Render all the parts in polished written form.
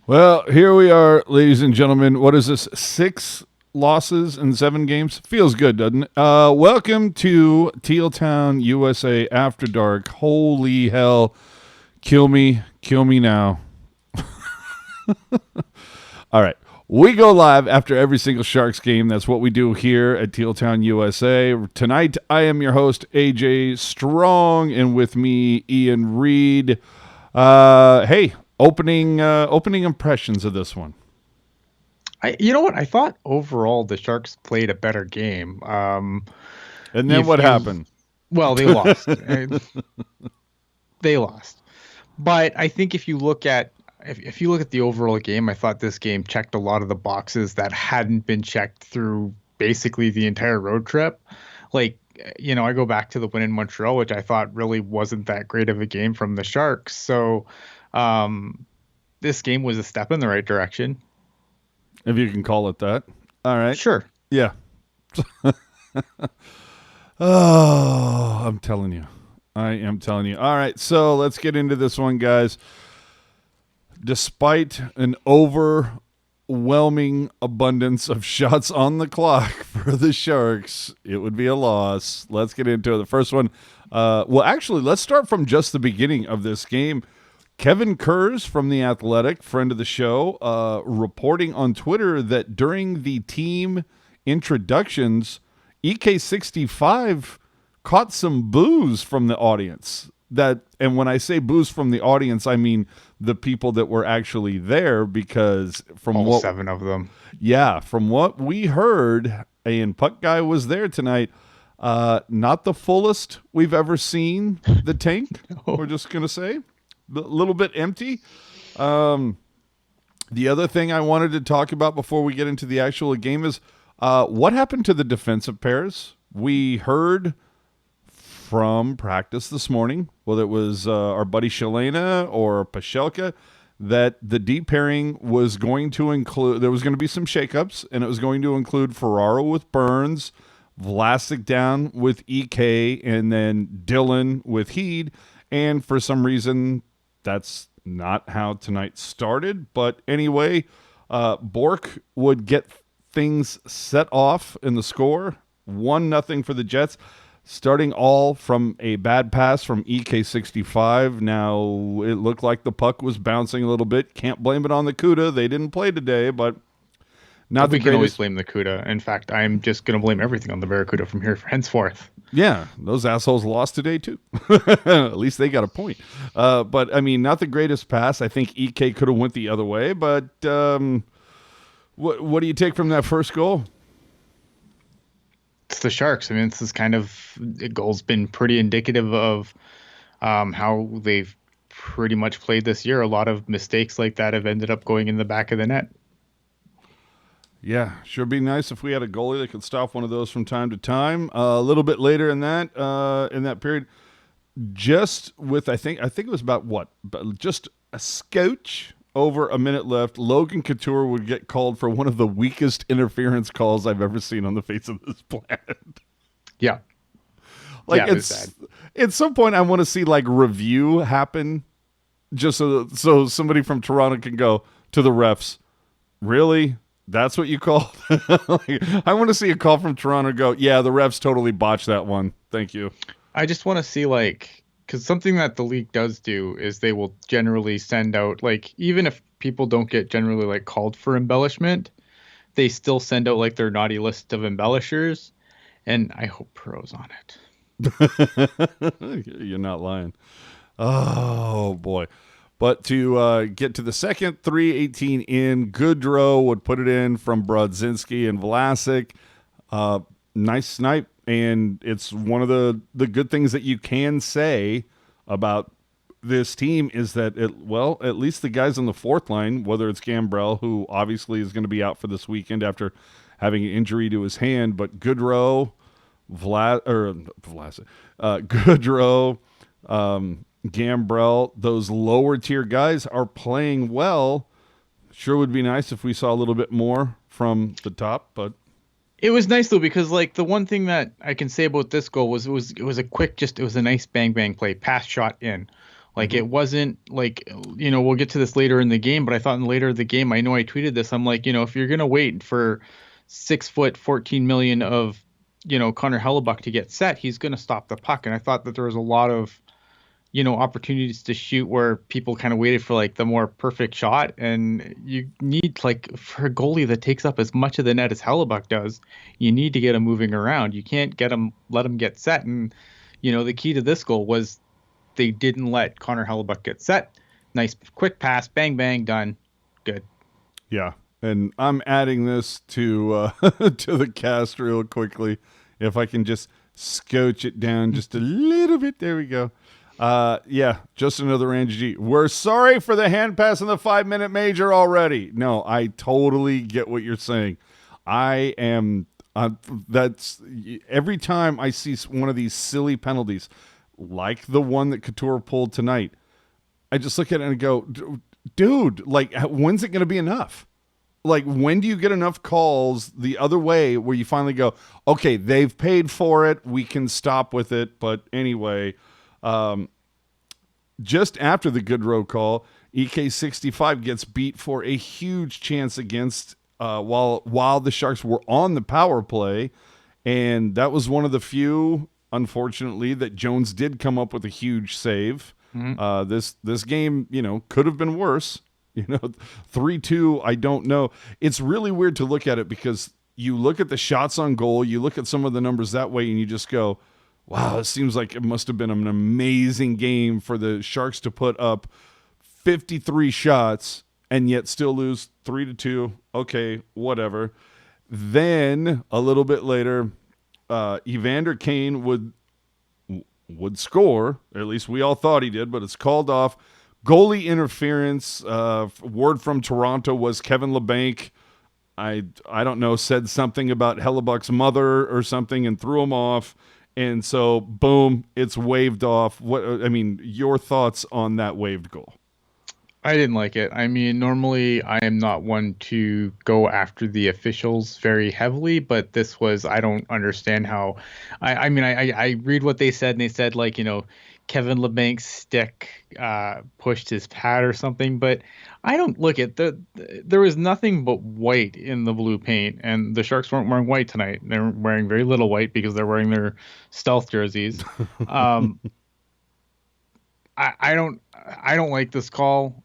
Well, here we are, ladies and gentlemen. What is this? 6 losses in 7 games? Feels good, doesn't it? Welcome to Teal Town, USA After Dark. Holy hell. Kill me now. All right. We go live after every single Sharks game. That's what we do here at Teal Town, USA. Tonight, I am your host, AJ Strong, and with me, Ian Reed. Hey, opening impressions of this one. You know what? I thought overall the Sharks played a better game. And then what happened? Well, they lost. They lost. But I think if you look at the overall game, I thought this game checked a lot of the boxes that hadn't been checked through basically the entire road trip. Like, I go back to the win in Montreal, which I thought really wasn't that great of a game from the Sharks. So, this game was a step in the right direction. If you can call it that. All right. Sure. Yeah. Oh, I'm telling you. I am telling you. All right. So let's get into this one, guys. Despite an overwhelming abundance of shots on the clock for the Sharks, it would be a loss. Let's get into it. The first one. Actually, let's start from just the beginning of this game. Kevin Kurz from The Athletic, friend of the show, reporting on Twitter that during the team introductions, EK65 caught some boos from the audience. And when I say boos from the audience, I mean the people that were actually there, because from all 7 of them. Yeah, from what we heard, and Puck Guy was there tonight, not the fullest we've ever seen the tank, No. We're just going to say. A little bit empty. The other thing I wanted to talk about before we get into the actual game is what happened to the defensive pairs. We heard from practice this morning, whether it was our buddy Shalana or Pashelka, that the deep pairing was going to include, there was going to be some shakeups, and it was going to include Ferraro with Burns, Vlasic down with EK, and then Dylan with Heed. And for some reason, that's not how tonight started. But anyway, Bork would get things set off in the score. 1-0 for the Jets, starting all from a bad pass from EK65. Now, it looked like the puck was bouncing a little bit. Can't blame it on the CUDA. They didn't play today, but not the We can greatest. always blame the CUDA. In fact, I'm just going to blame everything on the Barracuda from here henceforth. Yeah, those assholes lost today too. At least they got a point. But I mean, not the greatest pass. I think EK could have went the other way. But what do you take from that first goal? It's the Sharks. I mean, this is kind of, the goal's been pretty indicative of how they've pretty much played this year. A lot of mistakes like that have ended up going in the back of the net. Yeah, sure be nice if we had a goalie that could stop one of those from time to time. A little bit later in that period, just with I think it was about just a scotch over a minute left, Logan Couture would get called for one of the weakest interference calls I've ever seen on the face of this planet. Yeah. Like, yeah, it was sad. At some point I want to see like review happen, just so somebody from Toronto can go to the refs. Really? That's what you called? Like, I want to see a call from Toronto go, yeah, the refs totally botched that one. Thank you. I just want to see, like, because something that the league does do is they will generally send out, like, even if people don't get generally like called for embellishment, they still send out like their naughty list of embellishers, and I hope Perot's on it. You're not lying. Oh boy. But to get to the second, 3:18 in, Goodrow would put it in from Brodzinski and Vlasic. Nice snipe, and it's one of the good things that you can say about this team is that, at least the guys on the fourth line, whether it's Gambrell, who obviously is going to be out for this weekend after having an injury to his hand, but Goodrow, Goodrow, Gambrell, those lower tier guys are playing well. Sure would be nice if we saw a little bit more from the top, but It was nice though, because like the one thing that I can say about this goal was it was a quick, it was a nice bang bang play, pass shot in. Like it wasn't like, we'll get to this later in the game, but I thought in later in the game, I know I tweeted this. I'm like, if you're gonna wait for 6 foot 14 million of, Connor Hellebuck to get set, he's gonna stop the puck. And I thought that there was a lot of, opportunities to shoot where people kind of waited for like the more perfect shot. And you need, like, for a goalie that takes up as much of the net as Hellebuck does, you need to get him moving around. You can't let him get set. And, the key to this goal was they didn't let Connor Hellebuck get set. Nice quick pass, bang, bang, done. Good. Yeah. And I'm adding this to to the cast real quickly. If I can just scotch it down just a little bit. There we go. Yeah, just another Angie G. We're sorry for the hand pass in the 5-minute major already. No, I totally get what you're saying. I am, that's, every time I see one of these silly penalties, like the one that Couture pulled tonight, I just look at it and go, dude, like, when's it going to be enough? Like, when do you get enough calls the other way where you finally go, okay, they've paid for it, we can stop with it. But anyway, just after the Goodrow call, EK65 gets beat for a huge chance against while the Sharks were on the power play. And that was one of the few, unfortunately, that Jones did come up with a huge save. This game, could have been worse. 3-2, I don't know. It's really weird to look at it because you look at the shots on goal, you look at some of the numbers that way, and you just go, wow, it seems like it must have been an amazing game for the Sharks to put up 53 shots and yet still lose 3-2. Okay, whatever. Then a little bit later, Evander Kane would score. At least we all thought he did, but it's called off. Goalie interference. Word from Toronto was Kevin LeBanc, I don't know, said something about Hellebuck's mother or something and threw him off. And so, boom, it's waved off. Your thoughts on that waved goal? I didn't like it. I mean, normally I am not one to go after the officials very heavily, but this was, I don't understand how. I read what they said, and they said, like, Kevin LeBanc's stick pushed his pad or something, but I don't look at there was nothing but white in the blue paint, and the Sharks weren't wearing white tonight. They're wearing very little white because they're wearing their stealth jerseys. I don't like this call.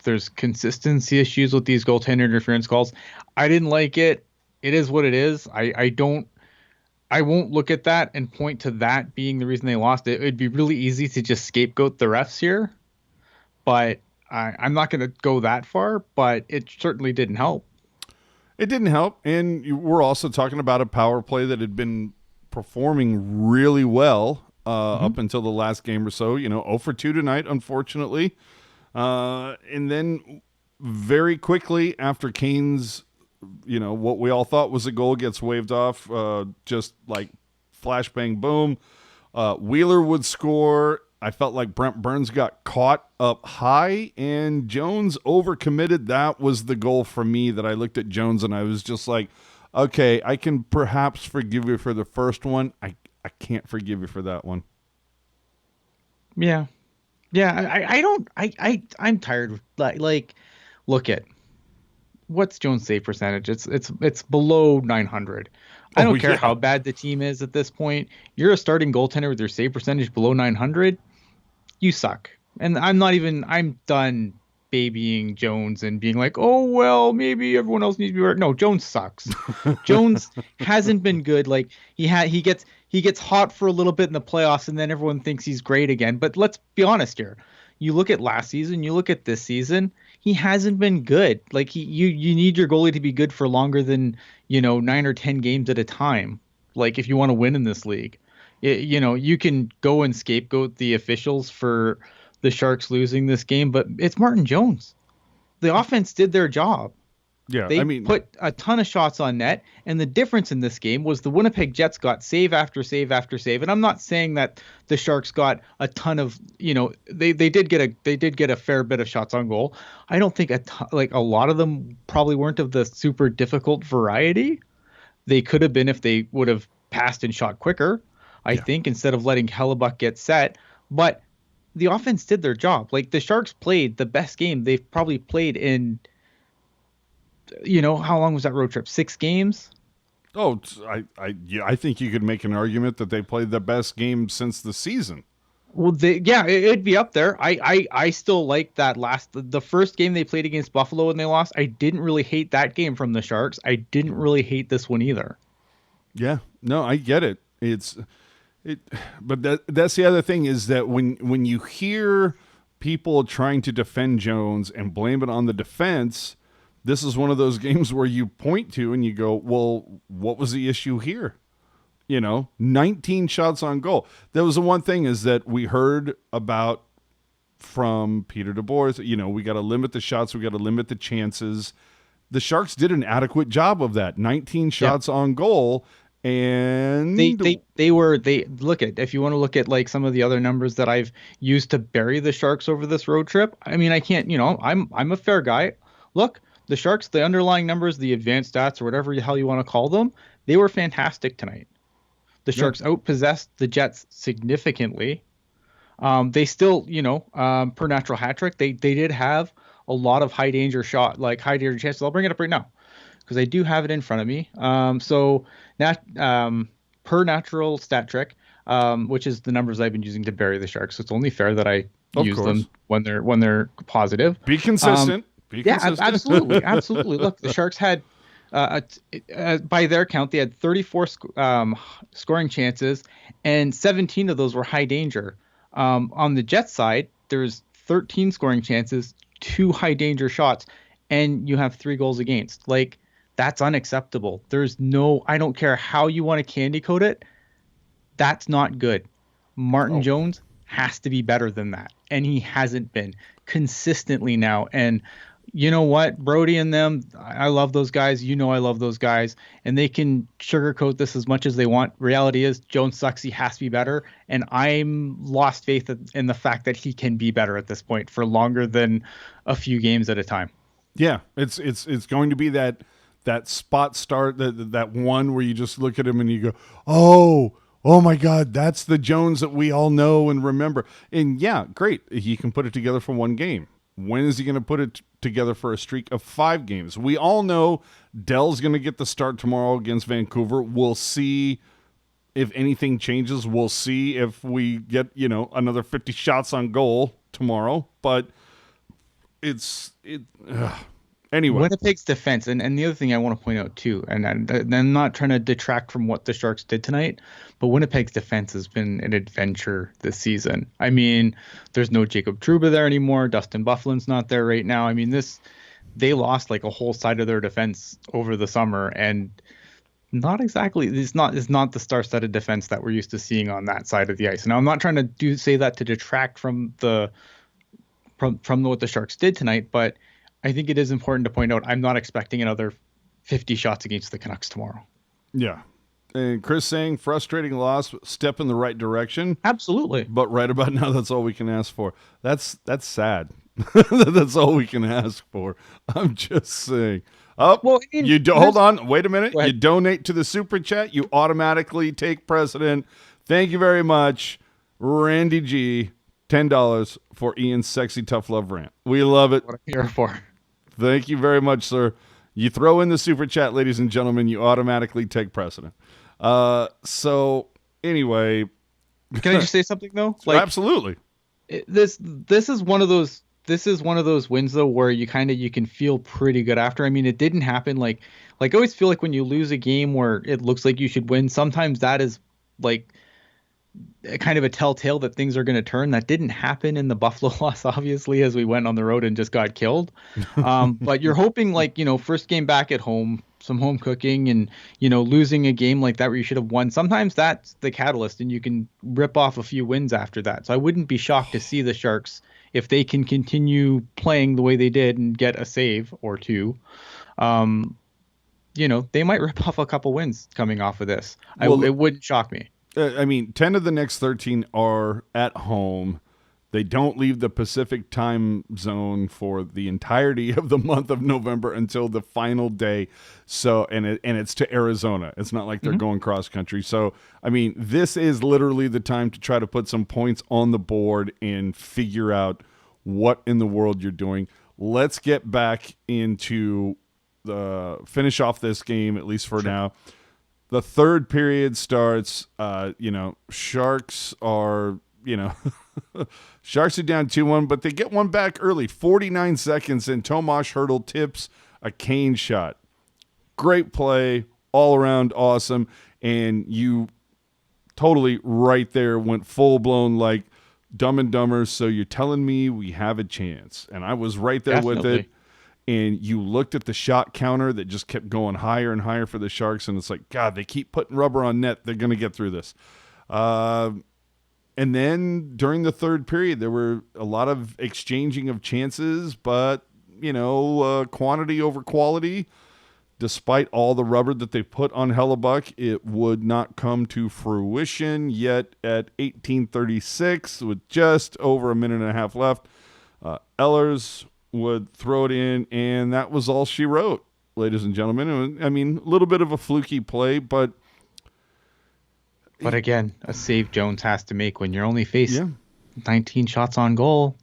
There's consistency issues with these goaltender interference calls. I didn't like it. It is what it is. I won't look at that and point to that being the reason they lost it. It'd be really easy to just scapegoat the refs here, but I'm not going to go that far, but it certainly didn't help. It didn't help. And we're also talking about a power play that had been performing really well up until the last game or so. 0 for 2 tonight, unfortunately. And then very quickly after Kane's, what we all thought was a goal gets waved off, just like flashbang, boom. Wheeler would score. I felt like Brent Burns got caught up high, and Jones overcommitted. That was the goal for me that I looked at Jones, and I was just like, okay, I can perhaps forgive you for the first one. I can't forgive you for that one. Yeah. I'm tired. Like, look at what's Jones' save percentage? It's below 900. I don't care how bad the team is at this point. You're a starting goaltender with your save percentage below 900. You suck. And I'm done babying Jones and being like, oh, well, maybe everyone else needs to be better. No, Jones sucks. Jones hasn't been good. Like, he gets hot for a little bit in the playoffs, and then everyone thinks he's great again. But let's be honest here. You look at last season, you look at this season, he hasn't been good. Like, you need your goalie to be good for longer than, 9 or 10 games at a time. Like, if you want to win in this league, you can go and scapegoat the officials for the Sharks losing this game, but it's Martin Jones. The offense did their job. Yeah, they put a ton of shots on net, and the difference in this game was the Winnipeg Jets got save after save after save. And I'm not saying that the Sharks got a ton of, they did get a fair bit of shots on goal. I don't think a lot of them probably weren't of the super difficult variety. They could have been if they would have passed and shot quicker. I think, instead of letting Hellebuck get set. But the offense did their job. Like, the Sharks played the best game they've probably played in, how long was that road trip? 6 games? Oh, yeah, I think you could make an argument that they played the best game since the season. Well, it'd be up there. I still like that the first game they played against Buffalo and they lost. I didn't really hate that game from the Sharks. I didn't really hate this one either. Yeah, no, I get it. But that's the other thing is that when you hear people trying to defend Jones and blame it on the defense, this is one of those games where you point to and you go, well, what was the issue here? 19 shots on goal. That was the one thing is that we heard about from Peter DeBoer. We got to limit the shots. We got to limit the chances. The Sharks did an adequate job of that. 19 shots on goal. And they look at, if you want to look at like some of the other numbers that I've used to bury the Sharks over this road trip. I mean, I can't, I'm a fair guy. Look, the Sharks, the underlying numbers, the advanced stats, or whatever the hell you want to call them, they were fantastic tonight. The Sharks outpossessed the Jets significantly. They still, per natural hat trick, they did have a lot of high danger chances. I'll bring it up right now because I do have it in front of me. Per natural stat trick, which is the numbers I've been using to bury the Sharks. So it's only fair that I use them when they're positive. Be consistent. Absolutely, absolutely. Look, the Sharks had, by their count, they had 34 scoring chances, and 17 of those were high danger. On the Jets side, there's 13 scoring chances, 2 high danger shots, and you have 3 goals against. Like, that's unacceptable. I don't care how you want to candy coat it. That's not good. Martin Jones has to be better than that. And he hasn't been consistently now. And you know what? Brody and them, I love those guys. I love those guys. And they can sugarcoat this as much as they want. Reality is Jones sucks. He has to be better. And I'm lost faith in the fact that he can be better at this point for longer than a few games at a time. Yeah, it's going to be that spot start, that one where you just look at him and you go, oh my God, that's the Jones that we all know and remember. And yeah, great. He can put it together for one game. When is he going to put it together for a streak of 5 games? We all know Dell's going to get the start tomorrow against Vancouver. We'll see if anything changes. We'll see if we get, another 50 shots on goal tomorrow. But anyway. Winnipeg's defense, and the other thing I want to point out too, and I'm not trying to detract from what the Sharks did tonight, but Winnipeg's defense has been an adventure this season. I mean, there's no Jacob Trouba there anymore. Dustin Byfuglien's not there right now. I mean, they lost like a whole side of their defense over the summer, and not exactly. It's not the star-studded defense that we're used to seeing on that side of the ice. Now, I'm not trying to say that to detract from what the Sharks did tonight, but I think it is important to point out I'm not expecting another 50 shots against the Canucks tomorrow. Yeah. And Chris saying frustrating loss, step in the right direction. Absolutely. But right about now, that's all we can ask for. That's sad. That's all we can ask for. I'm just saying. Hold on. Wait a minute. You donate to the super chat, you automatically take precedent. Thank you very much, Randy G. $10 for Ian's sexy tough love rant. We love it. What I'm here for. Thank you very much, sir. You throw in the super chat, ladies and gentlemen, you automatically take precedent. So anyway, can I just say something though? Absolutely. This is one of those wins though where you can feel pretty good after. I mean, it didn't happen like I always feel like when you lose a game where it looks like you should win, sometimes that is like kind of a telltale that things are going to turn. That didn't happen in the Buffalo loss, obviously, as we went on the road and just got killed. But you're hoping first game back at home, some home cooking, and losing a game like that where you should have won. Sometimes that's the catalyst, and you can rip off a few wins after that. So I wouldn't be shocked to see the Sharks, if they can continue playing the way they did and get a save or two. They might rip off a couple wins coming off of this. It wouldn't shock me. 10 of the next 13 are at home. They don't leave the Pacific time zone for the entirety of the month of November until the final day. So, and it's to Arizona. It's not like they're going cross country. So, I mean, this is literally the time to try to put some points on the board and figure out what in the world you're doing. Let's get back into the finish off this game, at least for now. The third period starts. Sharks are, Sharks are down 2-1, but they get one back early, 49 seconds, and Tomas Hertl tips a cane shot. Great play, all around awesome, and you totally right there went full-blown like Dumb and Dumber, so you're telling me we have a chance. And I was right there with it. And you looked at the shot counter that just kept going higher and higher for the Sharks, and it's like, God, they keep putting rubber on net. They're going to get through this. And then during the third period, there were a lot of exchanging of chances, but, quantity over quality. Despite all the rubber that they put on Hellebuck, it would not come to fruition. Yet at 18:36, with just over a minute and a half left, Ehlers would throw it in, and that was all she wrote, ladies and gentlemen. A little bit of a fluky play, but again, a save Jones has to make when you're only facing 19 shots on goal.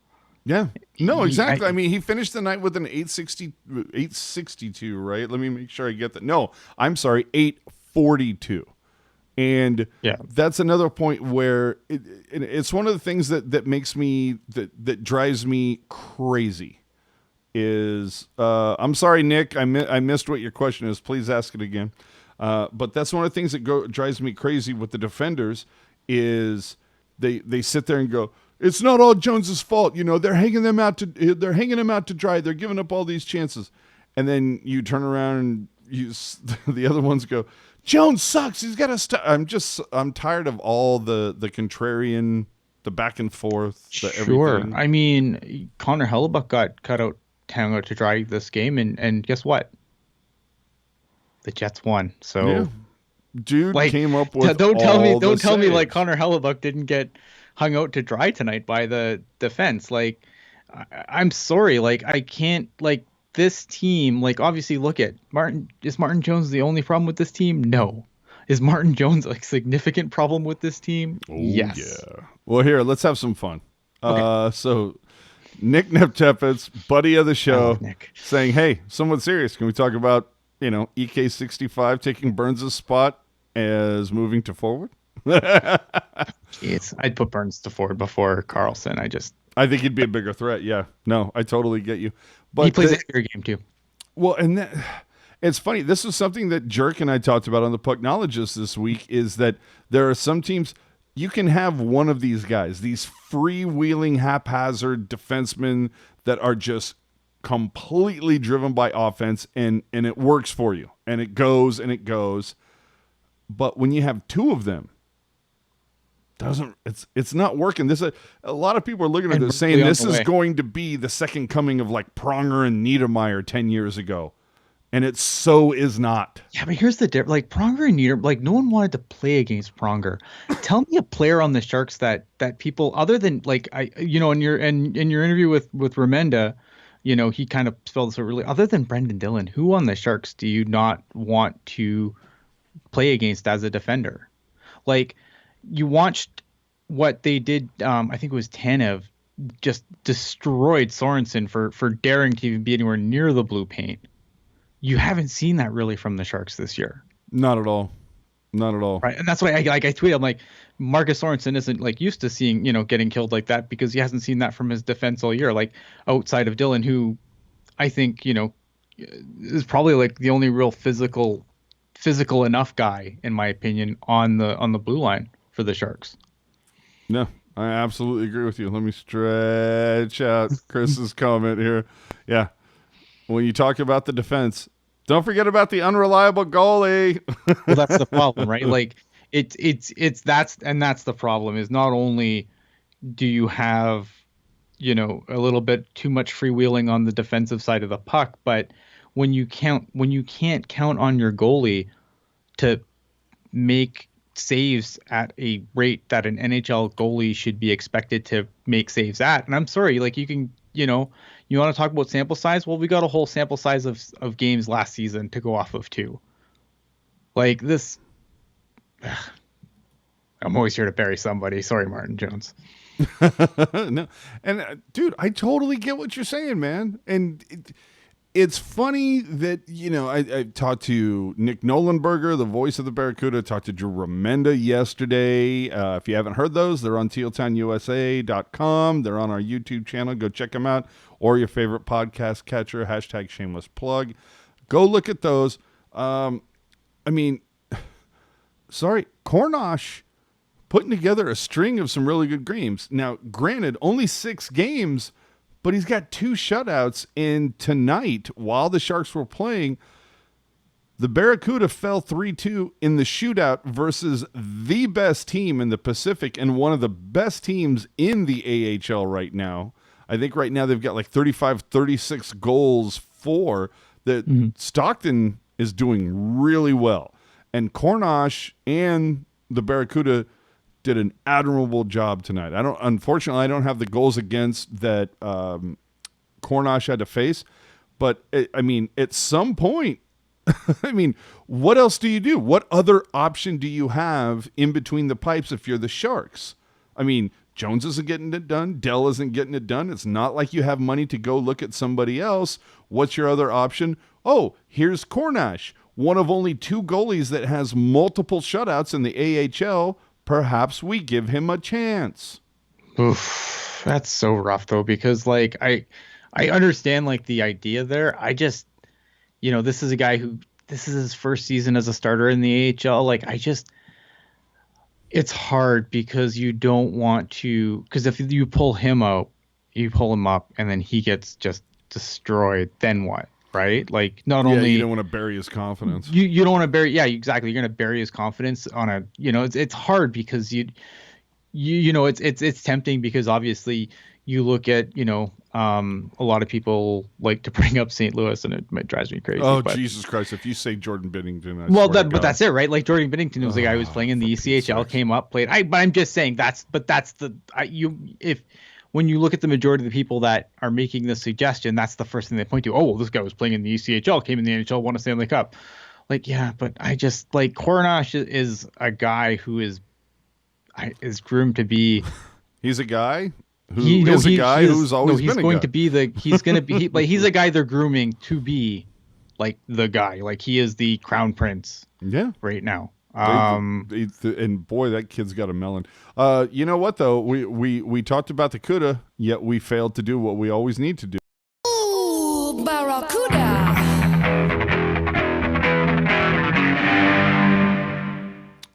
Yeah. No, exactly. He finished the night with an 862, right? Let me make sure I get that. No, I'm sorry, 842. And that's another point where it's one of the things that makes me, that drives me crazy is, I'm sorry, Nick, I missed what your question is. Please ask it again. But that's one of the things that drives me crazy with the defenders is they sit there and go, it's not all Jones's fault. They're hanging him out to dry. They're giving up all these chances. And then you turn around and the other ones go, Jones sucks. He's got to stop. I'm tired of all the contrarian, the back and forth, everything. Connor Hellebuck got hung out to dry this game, and guess what? The Jets won. So, dude came up with. Don't tell me like Connor Hellebuck didn't get hung out to dry tonight by the defense. Like, I'm sorry. Like, I can't. Like, this team. Like, obviously, look at Martin. Is Martin Jones the only problem with this team? No. Is Martin Jones a significant problem with this team? Oh, yes. Yeah. Well, here, let's have some fun. Okay. So, Nick Neptepitz, buddy of the show, saying, "Hey, somewhat serious. Can we talk about EK65 taking Burns' spot as moving to forward?" Jeez, I'd put Burns to forward before Carlson. I think he'd be a bigger threat. Yeah, no, I totally get you. But he plays a bigger game too. Well, and it's funny. This is something that Jerk and I talked about on the Pucknologist this week. Is that there are some teams you can have one of these guys, these freewheeling, haphazard defensemen that are just completely driven by offense, and it works for you, and it goes and it goes. But when you have two of them, it's not working. A lot of people are looking at this saying this is going to be the second coming of like Pronger and Niedermeyer 10 years ago, and it so is not. Yeah, but here's the difference. Like Pronger and Niedermeyer, like no one wanted to play against Pronger. Tell me a player on the Sharks that people other than like in your interview with Remenda, he kind of spelled this out really. Other than Brendan Dillon, who on the Sharks do you not want to play against as a defender? Like, you watched what they did. I think it was Tanev just destroyed Sorensen for daring to even be anywhere near the blue paint. You haven't seen that really from the Sharks this year. Not at all. Not at all. Right, and that's why I tweeted. I'm like, Marcus Sorensen isn't like used to seeing getting killed like that because he hasn't seen that from his defense all year. Like outside of Dillon, who I think is probably like the only real physical enough guy in my opinion on the blue line for the Sharks. No, I absolutely agree with you. Let me stretch out Chris's comment here. Yeah. When you talk about the defense, don't forget about the unreliable goalie. Well, that's the problem, right? Like that's the problem is not only do you have, a little bit too much freewheeling on the defensive side of the puck, but when you can't count on your goalie to make saves at a rate that an NHL goalie should be expected to make saves at. And I'm sorry, like you can, you want to talk about sample size? Well, we got a whole sample size of games last season to go off of too. Like this, I'm always here to bury somebody. Sorry, Martin Jones. No, and dude, I totally get what you're saying, man. And it's funny that I talked to Nick Nolenberger, the voice of the Barracuda. Talked to Drew Remenda yesterday. If you haven't heard those, they're on tealtownusa.com. They're on our YouTube channel. Go check them out, or your favorite podcast catcher. # shameless plug. Go look at those. I mean, sorry, Cornosh putting together a string of some really good games. Now, granted, only 6 games, but he's got 2 shutouts. And tonight, while the Sharks were playing, the Barracuda fell 3-2 in the shootout versus the best team in the Pacific and one of the best teams in the AHL right now. I think right now they've got like 35, 36 goals for. That Stockton is doing really well. And Cornosh and the Barracuda did an admirable job tonight. Unfortunately, I don't have the goals against that Cornosh had to face, but at some point, what else do you do? What other option do you have in between the pipes if you're the Sharks? Jones isn't getting it done. Dell isn't getting it done. It's not like you have money to go look at somebody else. What's your other option? Oh, here's Cornosh, one of only 2 goalies that has multiple shutouts in the AHL. Perhaps we give him a chance. Oof, that's so rough though, because like I understand like the idea there. I just, this is a guy who this is his first season as a starter in the AHL. Like it's hard because you don't want to, because if you pull him out, you pull him up and then he gets just destroyed, then what? Right? Like not only you don't want to bury his confidence. You don't want to bury, exactly. You're going to bury his confidence on a, it's hard because it's tempting because obviously you look at, a lot of people like to bring up St. Louis and it drives me crazy. Oh, but, Jesus Christ. If you say Jordan Binnington, but that's it, right? Like Jordan Binnington was the guy who was playing in the ECHL, came up, played. But I'm just saying when you look at the majority of the people that are making this suggestion, that's the first thing they point to. Oh, well, this guy was playing in the ECHL, came in the NHL, won a Stanley Cup. Like, yeah, but I just like Cornosh is a guy who is groomed to be. He's a guy who's always been a guy. He's a guy they're grooming to be like the guy. Like he is the crown prince. Yeah, right now. And boy, that kid's got a melon. You know what though? We talked about the coulda, yet we failed to do what we always need to do. Ooh, Barracuda.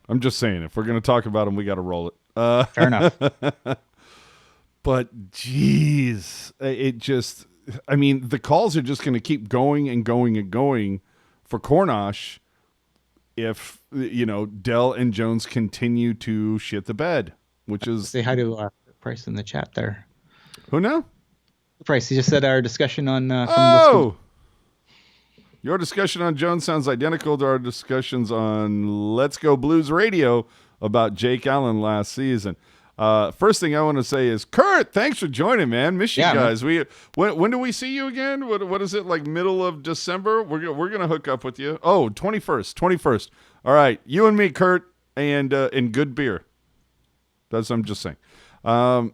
I'm just saying, if we're going to talk about them, we got to roll it. Fair enough. But geez, the calls are just going to keep going and going and going for Cornosh if Dell and Jones continue to shit the bed, which is say hi to Price in the chat there. Who now? Price. He just said our discussion on. Your discussion on Jones sounds identical to our discussions on Let's Go Blues Radio about Jake Allen last season. First thing I want to say is, Kurt, thanks for joining, man. Miss you guys. Man. When do we see you again? What is it, like middle of December? We're gonna hook up with you. Oh, 21st. All right, you and me, Kurt, and good beer. I'm just saying. And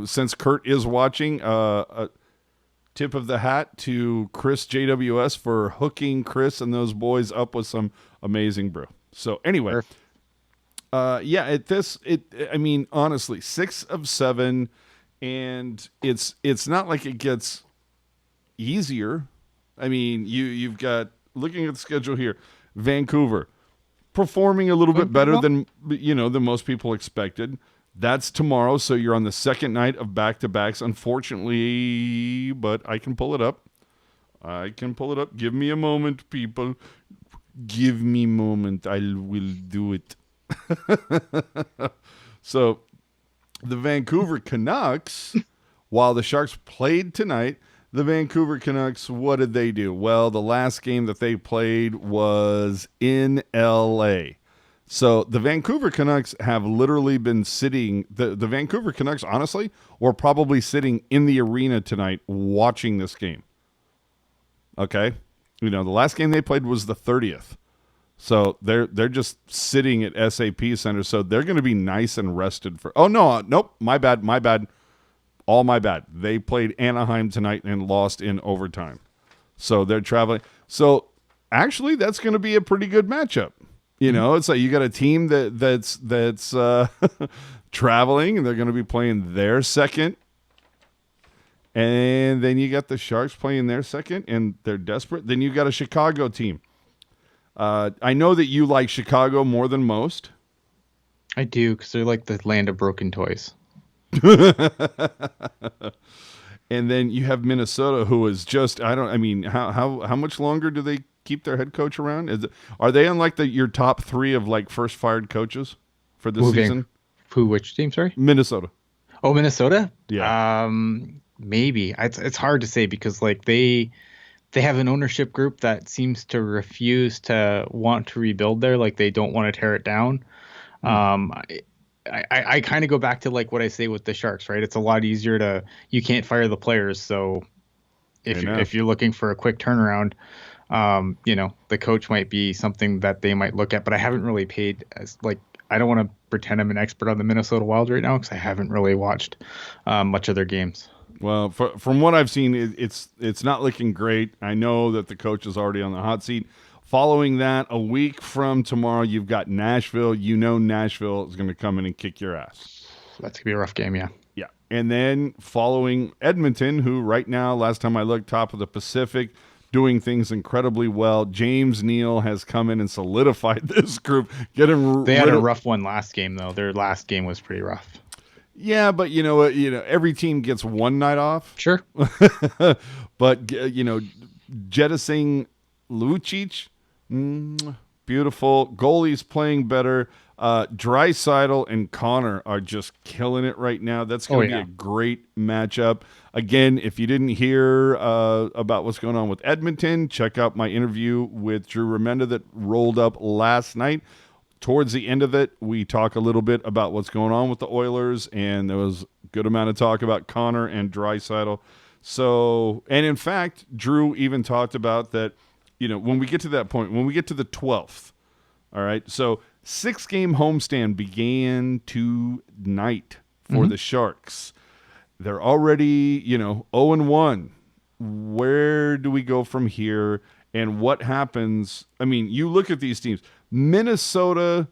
since Kurt is watching, tip of the hat to Chris JWS for hooking Chris and those boys up with some amazing brew. So anyway. Honestly, 6 of 7, and it's not like it gets easier. You've got, looking at the schedule here, Vancouver performing a little bit better than most people expected. That's tomorrow, so you're on the second night of back-to-backs, unfortunately, but I can pull it up. Give me a moment, people. Give me a moment. I will do it. So the Vancouver Canucks, while the Sharks played tonight, the Vancouver Canucks, what did they do? Well, the last game that they played was in LA. So the Vancouver Canucks have literally been sitting. The Vancouver Canucks, honestly, were probably sitting in the arena tonight watching this game. Okay, the last game they played was the 30th. So they're just sitting at SAP Center. So they're going to be nice and rested for. Oh no, nope, my bad, all my bad. They played Anaheim tonight and lost in overtime. So they're traveling. So actually, that's going to be a pretty good matchup. It's like you got a team that's traveling, and they're going to be playing their second. And then you got the Sharks playing their second, and they're desperate. Then you got a Chicago team. I know that you like Chicago more than most. I do, because they're like the land of broken toys. And then you have Minnesota, who is just how much longer do they keep their head coach around? Are they on like your top 3 of like first fired coaches for this season? Which team? Sorry, Minnesota. Oh, Minnesota. Yeah. Maybe it's hard to say because like they have an ownership group that seems to refuse to want to rebuild there. Like they don't want to tear it down. I kind of go back to like what I say with the Sharks, right? It's a lot easier you can't fire the players. So if you're looking for a quick turnaround, the coach might be something that they might look at, but I haven't really I don't want to pretend I'm an expert on the Minnesota Wild right now because I haven't really watched much of their games. Well, from what I've seen, it's not looking great. I know that the coach is already on the hot seat. Following that, a week from tomorrow, you've got Nashville. Nashville is going to come in and kick your ass. That's going to be a rough game, yeah. Yeah. And then following Edmonton, who right now, last time I looked, top of the Pacific, doing things incredibly well. James Neal has come in and solidified this group. They had a rough one last game, though. Their last game was pretty rough. Yeah, but you know what? Every team gets one night off. Sure. But jettisoning Lucic, beautiful. Goalies playing better. Draisaitl and Connor are just killing it right now. That's going to be a great matchup. Again, if you didn't hear about what's going on with Edmonton, check out my interview with Drew Remenda that rolled up last night. Towards the end of it, we talk a little bit about what's going on with the Oilers, and there was a good amount of talk about Connor and Draisaitl. So, and in fact, Drew even talked about that, when we get to that point, when we get to the 12th, all right, so 6-game homestand began tonight for the Sharks. They're already, 0-1. Where do we go from here? And what happens? I mean, you look at these teams. Minnesota,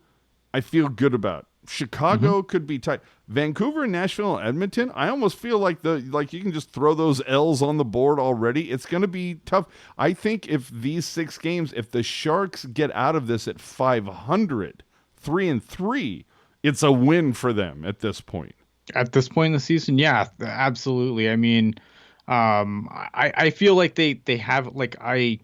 I feel good about. Chicago could be tight. Vancouver, Nashville, and Edmonton, I almost feel like you can just throw those L's on the board already. It's going to be tough. I think if these 6 games, if the Sharks get out of this at 500, 3-3, it's a win for them at this point. At this point in the season, yeah, absolutely. I mean, I feel like they have I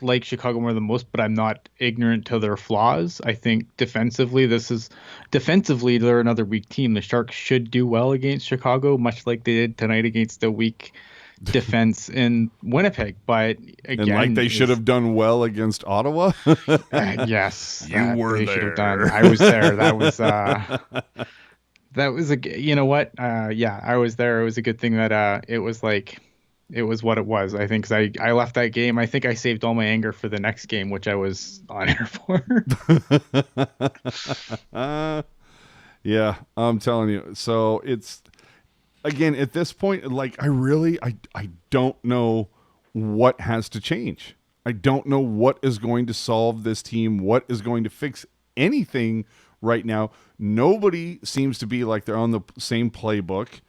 like Chicago more than most, but I'm not ignorant to their flaws. I think defensively they're another weak team. The Sharks should do well against Chicago, much like they did tonight against the weak defense in Winnipeg. But again, and like they should have done well against Ottawa. Yes, you were they there. Should have done. I was there. That was you know what? Yeah, I was there. It was a good thing that it was what it was. I think because I left that game. I think I saved all my anger for the next game, which I was on air for. Yeah, I'm telling you. So it's, again, at this point, I don't know what has to change. I don't know what is going to solve this team, what is going to fix anything right now. Nobody seems to be like they're on the same playbook.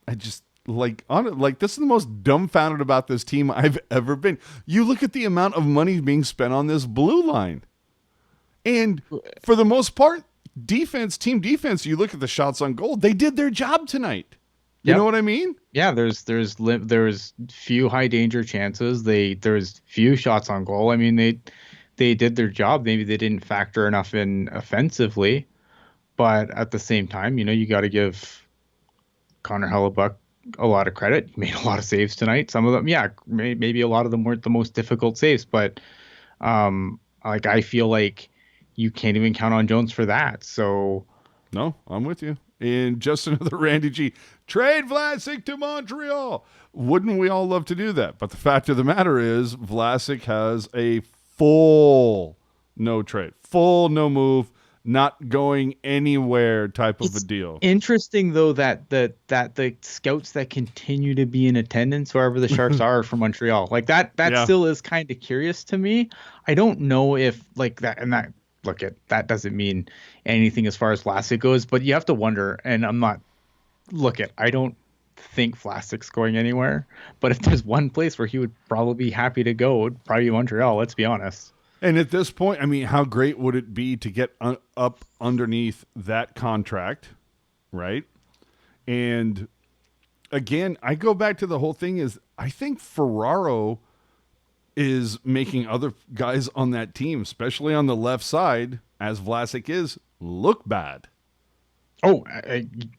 This is the most dumbfounded about this team I've ever been. You look at the amount of money being spent on this blue line. And for the most part, team defense, you look at the shots on goal, they did their job tonight. You know what I mean? Yeah, there's few high danger chances. There's few shots on goal. I mean, they did their job. Maybe they didn't factor enough in offensively, but at the same time, you got to give Connor Hellebuck a lot of credit. He made a lot of saves tonight. Some of them, maybe a lot of them weren't the most difficult saves, but Like, I feel like you can't even count on Jones for that. So No, I'm with you. And just another Randy G. Trade Vlasic to Montreal. Wouldn't we all love to do that? But the fact of the matter is, Vlasic has a full no trade, full no move, not going anywhere type of a it's deal. interesting though that the scouts that continue to be in attendance wherever the Sharks are from Montreal, like that Yeah. still is kind of curious to me. I don't know if like that, and that look at that doesn't mean anything as far as Vlasic goes, but you have to wonder. And I'm not I don't think Vlasic's going anywhere, but if there's one place where he would probably be happy to go, it would probably be Montreal. Let's be honest. And at this point, I mean, how great would it be to get up underneath that contract, right? And again, I go back to the whole thing is I think Ferraro is making other guys on that team, especially on the left side, as Vlasic is, look bad. Oh,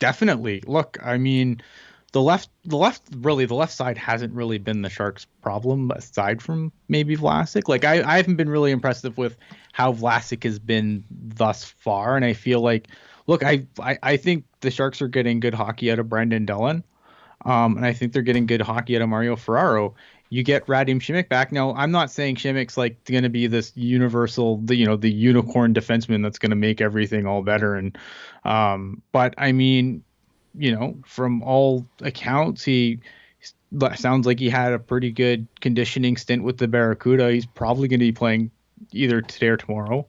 definitely. Look, I mean, the left side hasn't really been the Sharks' problem aside from maybe Vlasic. Like, I haven't been really impressive with how Vlasic has been thus far, and I feel like, look, I think the Sharks are getting good hockey out of Brendan Dillon, and I think they're getting good hockey out of Mario Ferraro. You get Radim Šimik back. Now, I'm not saying Šimik's like going to be this universal, the unicorn defenseman that's going to make everything all better. And, but I mean, from all accounts, he sounds like he had a pretty good conditioning stint with the Barracuda. He's probably going to be playing either today or tomorrow.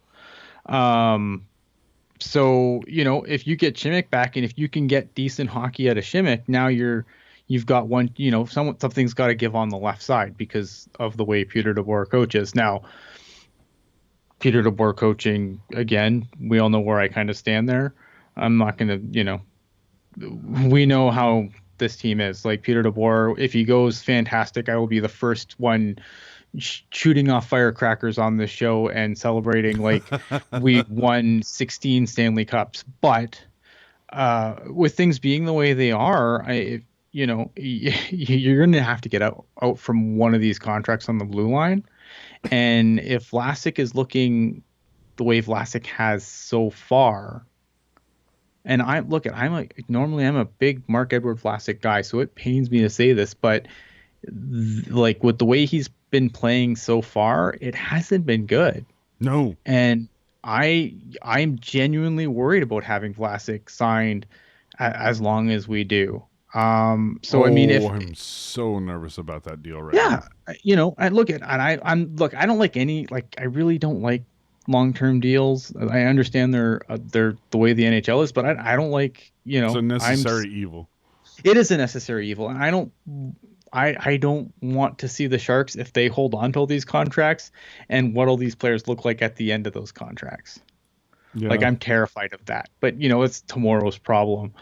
So, if you get Šimik back and if you can get decent hockey out of Šimik, now you've got one, something's got to give on the left side because of the way Peter DeBoer coaches. Now, Peter DeBoer coaching, again, we all know where I kind of stand there. I'm not going to, we know how this team is. Like, Peter DeBoer, if he goes fantastic, I will be the first one shooting off firecrackers on the show and celebrating like we won 16 Stanley Cups. But with things being the way they are, you're going to have to get out from one of these contracts on the blue line. And if Vlasic is looking the way Vlasic has so far, and normally I'm a big Marc-Edouard Vlasic guy, so it pains me to say this, but like with the way he's been playing so far, it hasn't been good. No. And I'm genuinely worried about having Vlasic signed as long as we do. I'm so nervous about that deal right now. Yeah, I don't like I really don't like long-term deals. I understand they're the way the NHL is, but I don't like, it's a necessary evil. It is a necessary evil, and I don't want to see the Sharks if they hold on to all these contracts and what all these players look like at the end of those contracts. Yeah. Like, I'm terrified of that, but it's tomorrow's problem.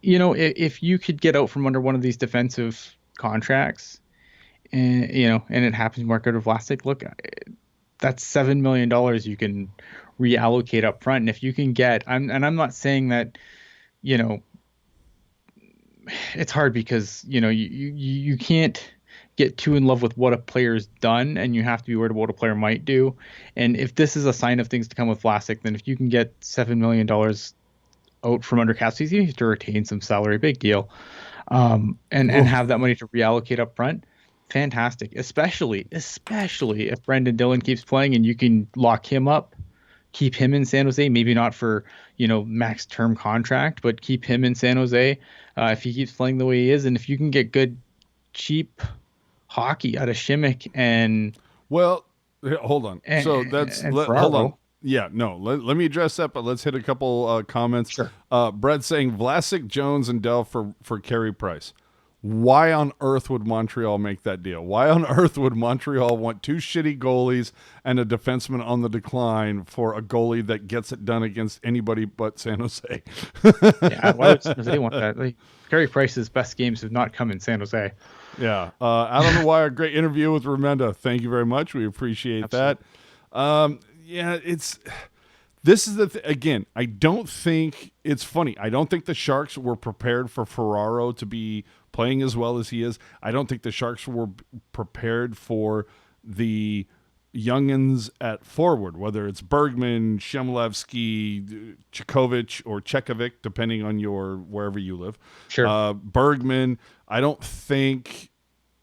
If you could get out from under one of these defensive contracts, and it happens to Marc-Edouard Vlasic, look, that's $7 million you can reallocate up front. And if you can get, I'm not saying that, it's hard because, you can't get too in love with what a player's done, and you have to be worried about what a player might do. And if this is a sign of things to come with Vlasic, then if you can get $7 million out from under cap space, you have to retain some salary, big deal, and have that money to reallocate up front. Fantastic, especially if Brendan Dillon keeps playing and you can lock him up, keep him in San Jose, maybe not for max term contract, but keep him in San Jose if he keeps playing the way he is. And if you can get good cheap hockey out of Šimik and hold on, hold on. Yeah, no, let me address that, but let's hit a couple comments. Sure. Brett saying Vlasic, Jones, and Dell for Carey Price. Why on earth would Montreal make that deal? Why on earth would Montreal want two shitty goalies and a defenseman on the decline for a goalie that gets it done against anybody but San Jose? Yeah, why would San Jose want that? Like, Carey Price's best games have not come in San Jose. Yeah. I don't know why. A great interview with Remenda. Thank you very much. We appreciate that. This is again, I don't think it's funny. I don't think the Sharks were prepared for Ferraro to be playing as well as he is. I don't think the Sharks were prepared for the youngins at forward, whether it's Bergman, Shemlevsky, Chikovic, or Chekovic, depending on wherever you live. Sure. Bergman, I don't think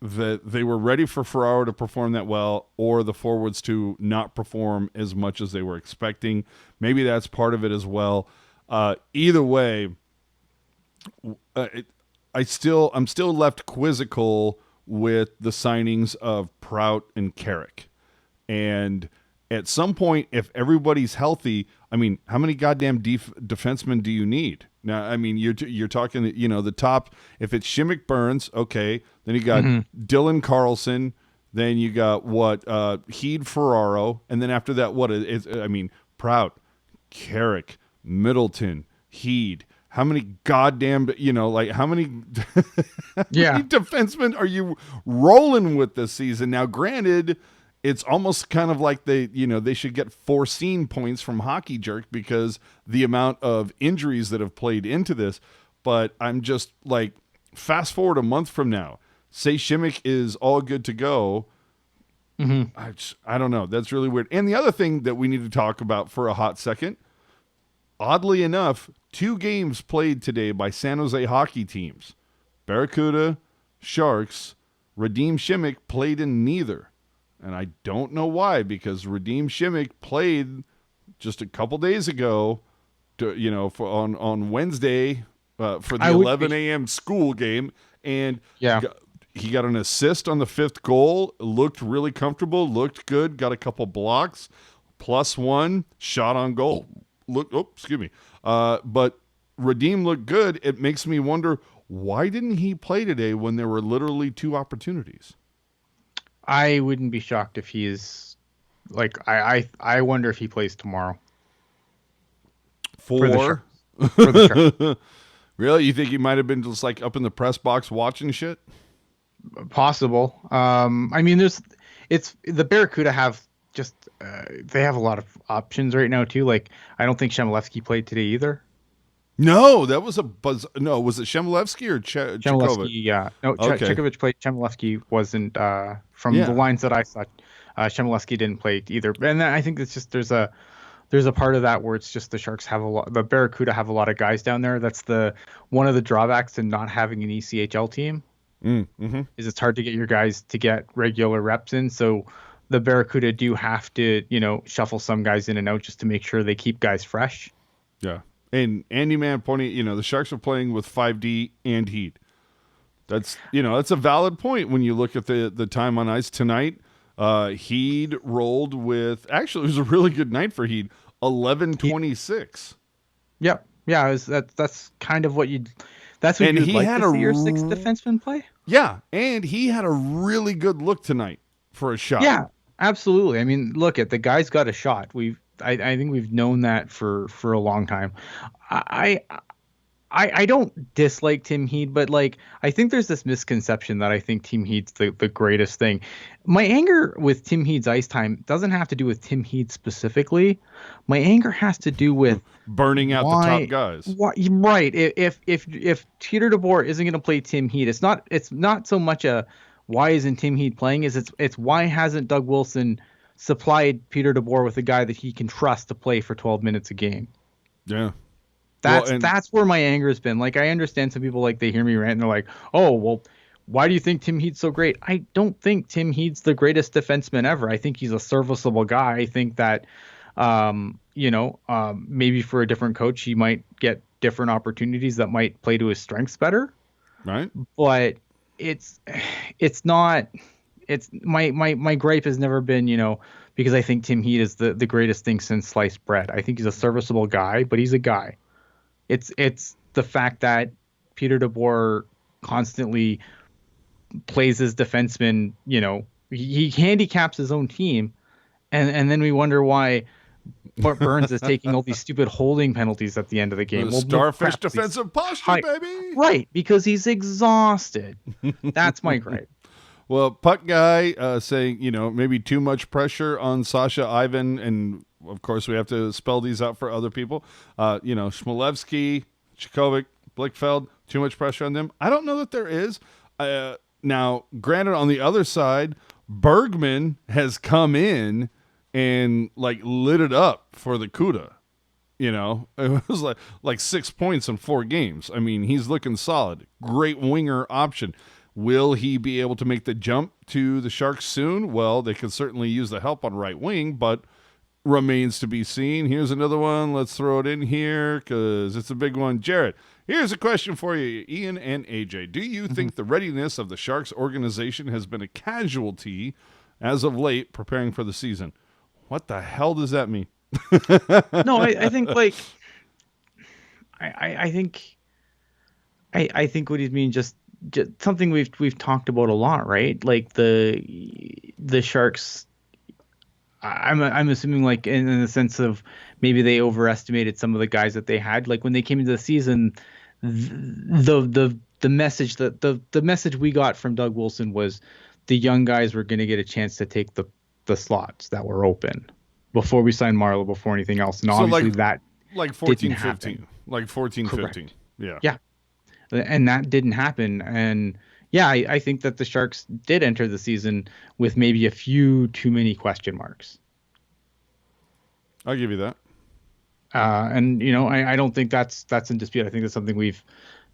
that they were ready for Ferraro to perform that well, or the forwards to not perform as much as they were expecting. Maybe that's part of it as well. Either way, I'm still left quizzical with the signings of Prout and Carrick. And at some point, if everybody's healthy, I mean, how many goddamn defensemen do you need? Now, I mean, you're talking, the top. If it's Shimmick Burns, okay. Then you got Dylan Carlson. Then you got Heed Ferraro, and then after that, Prout, Carrick, Middleton, Heed. How many goddamn, how many, many defensemen are you rolling with this season? Now, granted, it's almost kind of like they should get foreseen points from Hockey Jerk because the amount of injuries that have played into this. But I'm just like, fast forward a month from now, say Shimmick is all good to go. I don't know. That's really weird. And the other thing that we need to talk about for a hot second, oddly enough, 2 games played today by San Jose hockey teams. Barracuda, Sharks, Radim Shimmick played in neither. And I don't know why, because Radim Shimmick played just a couple days ago, on Wednesday for the 11 a.m. school game, and he got an assist on the 5th goal. Looked really comfortable, looked good, got a couple blocks, +1 shot on goal. But Radim looked good. It makes me wonder, why didn't he play today when there were literally 2 opportunities? I wouldn't be shocked if he is I wonder if he plays tomorrow. For the Sharks. Really? You think he might have been just like up in the press box watching shit? Possible. I mean, it's the Barracuda have just they have a lot of options right now too. Like, I don't think Shemlevsky played today either. No, that was a buzz. No, was it Shemlevsky or Chikovic? Yeah. No, Okay. Chikovic played. Shemlevsky wasn't. From the lines that I saw, Shemlevsky didn't play either. And then I think it's just there's a part of that where it's just the Sharks have the Barracuda have a lot of guys down there. That's one of the drawbacks to not having an ECHL team. Is it's hard to get your guys to get regular reps in. So the Barracuda do have to, shuffle some guys in and out just to make sure they keep guys fresh. Yeah. And Andy Man pointing, the Sharks are playing with 5D and Heat. That's a valid point when you look at the time on ice tonight. Heed rolled with, actually, it was a really good night for Heed, 11-26. Yep. Yeah, that's kind of what that's what you'd like to see your 6th defenseman play. Yeah, and he had a really good look tonight for a shot. Yeah, absolutely. I mean, look, the guy's got a shot. I think we've known that for a long time. I don't dislike Tim Heed, but I think there's this misconception that I think Tim Heed's the greatest thing. My anger with Tim Heed's ice time doesn't have to do with Tim Heed specifically. My anger has to do with burning out the top guys. Right. If Peter DeBoer isn't going to play Tim Heed, it's not so much a why isn't Tim Heed playing, it's why hasn't Doug Wilson supplied Peter DeBoer with a guy that he can trust to play for 12 minutes a game. Yeah. That's where my anger has been. I understand some people they hear me rant and they're like, oh, well, why do you think Tim Heed's so great? I don't think Tim Heed's the greatest defenseman ever. I think he's a serviceable guy. I think that, maybe for a different coach, he might get different opportunities that might play to his strengths better. Right. But it's not. It's my gripe has never been, because I think Tim Heed is the greatest thing since sliced bread. I think he's a serviceable guy, but he's a guy. It's the fact that Peter DeBoer constantly plays his defenseman, he handicaps his own team, and then we wonder why Burns is taking all these stupid holding penalties at the end of the game. Starfish defensive posture, baby. Right, because he's exhausted. That's my gripe. Well, Puck Guy saying, maybe too much pressure on Sasha, Ivan, and of course we have to spell these out for other people. Shmolevsky, Chikovic, Blickfeld, too much pressure on them. I don't know that there is. Now, granted, on the other side, Bergman has come in and like lit it up for the CUDA. You know, it was like 6 points in 4 games. I mean, he's looking solid. Great winger option. Will he be able to make the jump to the Sharks soon? Well, they could certainly use the help on right wing, but remains to be seen. Here's another one. Let's throw it in here because it's a big one. Jared, here's a question for you, Ian and AJ. Do you think the readiness of the Sharks organization has been a casualty as of late preparing for the season? What the hell does that mean? No, I think like I think what he's mean just something we've talked about a lot, right? Like the Sharks. I'm assuming like in the sense of maybe they overestimated some of the guys that they had. Like when they came into the season, the message that the message we got from Doug Wilson was the young guys were going to get a chance to take the slots that were open before we signed Marleau, before anything else. And obviously that like 14, didn't 15, happen. like 14, Correct. 15. Yeah. Yeah. And that didn't happen. And yeah, I think that the Sharks did enter the season with maybe a few too many question marks. I'll give you that. And, you know, I don't think that's in dispute. I think that's something we've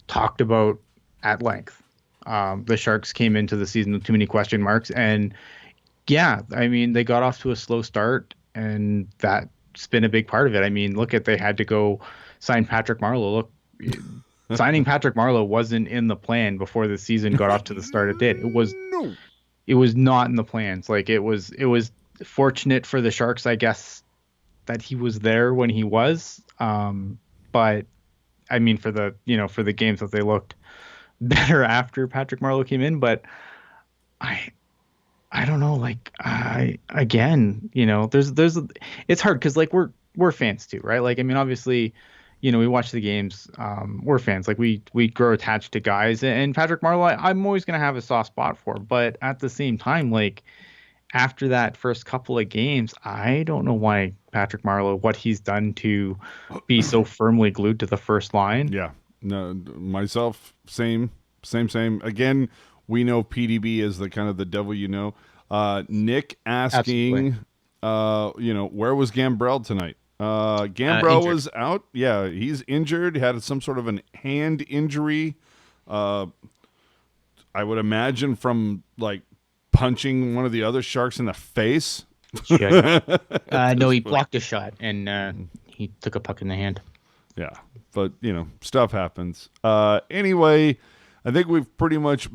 talked about at length. The Sharks came into the season with too many question marks. And yeah, I mean, they got off to a slow start, and that's been a big part of it. I mean, they had to go sign Patrick Marleau. Look, signing Patrick Marleau wasn't in the plan before the season got off to the start it did. It was not in the plans. Like it was fortunate for the Sharks, I guess, that he was there when he was. But I mean, for the games that they looked better after Patrick Marleau came in, but I don't know. Like again, you know, it's hard because like we're fans too, right? Like I mean, obviously, you know, we watch the games. We're fans. Like we grow attached to guys, and Patrick Marleau, I'm always gonna have a soft spot for. But at the same time, like after that first couple of games, I don't know why Patrick Marleau, what he's done to be so firmly glued to the first line. Yeah. No, myself, same. Again, we know PDB is the kind of the devil, you know. Nick asking, you know, where was Gambrell tonight? Gambrell was out. Yeah, he's injured. Had some sort of an hand injury. I would imagine from like punching one of the other Sharks in the face. No, he blocked a shot and he took a puck in the hand. Yeah, but you know, stuff happens. Anyway, I think we've pretty much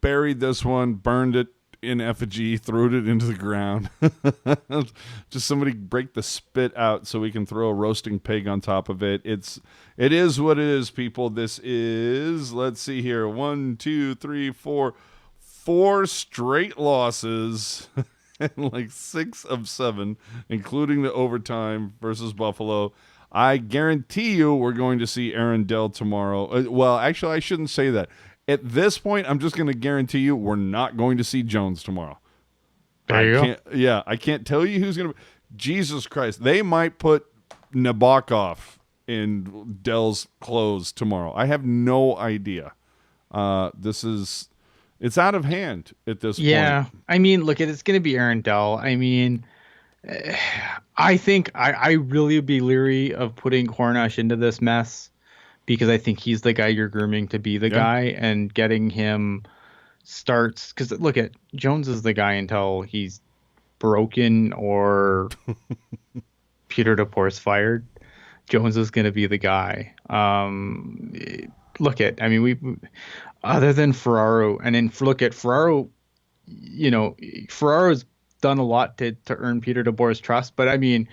buried this one, burned it in effigy, threw it into the ground. Just somebody break the spit out so we can throw a roasting pig on top of it. It is what it is, people. This is, let's see here, 1, 2, 3, 4 straight losses. And like 6 of 7, including the overtime versus Buffalo. I guarantee you we're going to see Aaron Dell tomorrow. Well, actually, I shouldn't say that. At this point, I'm just going to guarantee you we're not going to see Jones tomorrow. There you go. Yeah, I can't tell you who's going to. Jesus Christ, they might put Nabokov in Dell's clothes tomorrow. I have no idea. It's out of hand at this point. Yeah, I mean, look, it's going to be Aaron Dell. I mean, I think I really would be leery of putting Hornash into this mess because I think he's the guy you're grooming to be the guy, and getting him starts. Because look, Jones is the guy until he's broken or Peter DeBoer's fired. Jones is going to be the guy. I mean, we other than Ferraro, and then look at Ferraro, you know, Ferraro's done a lot to earn Peter DeBoer's trust, but I mean,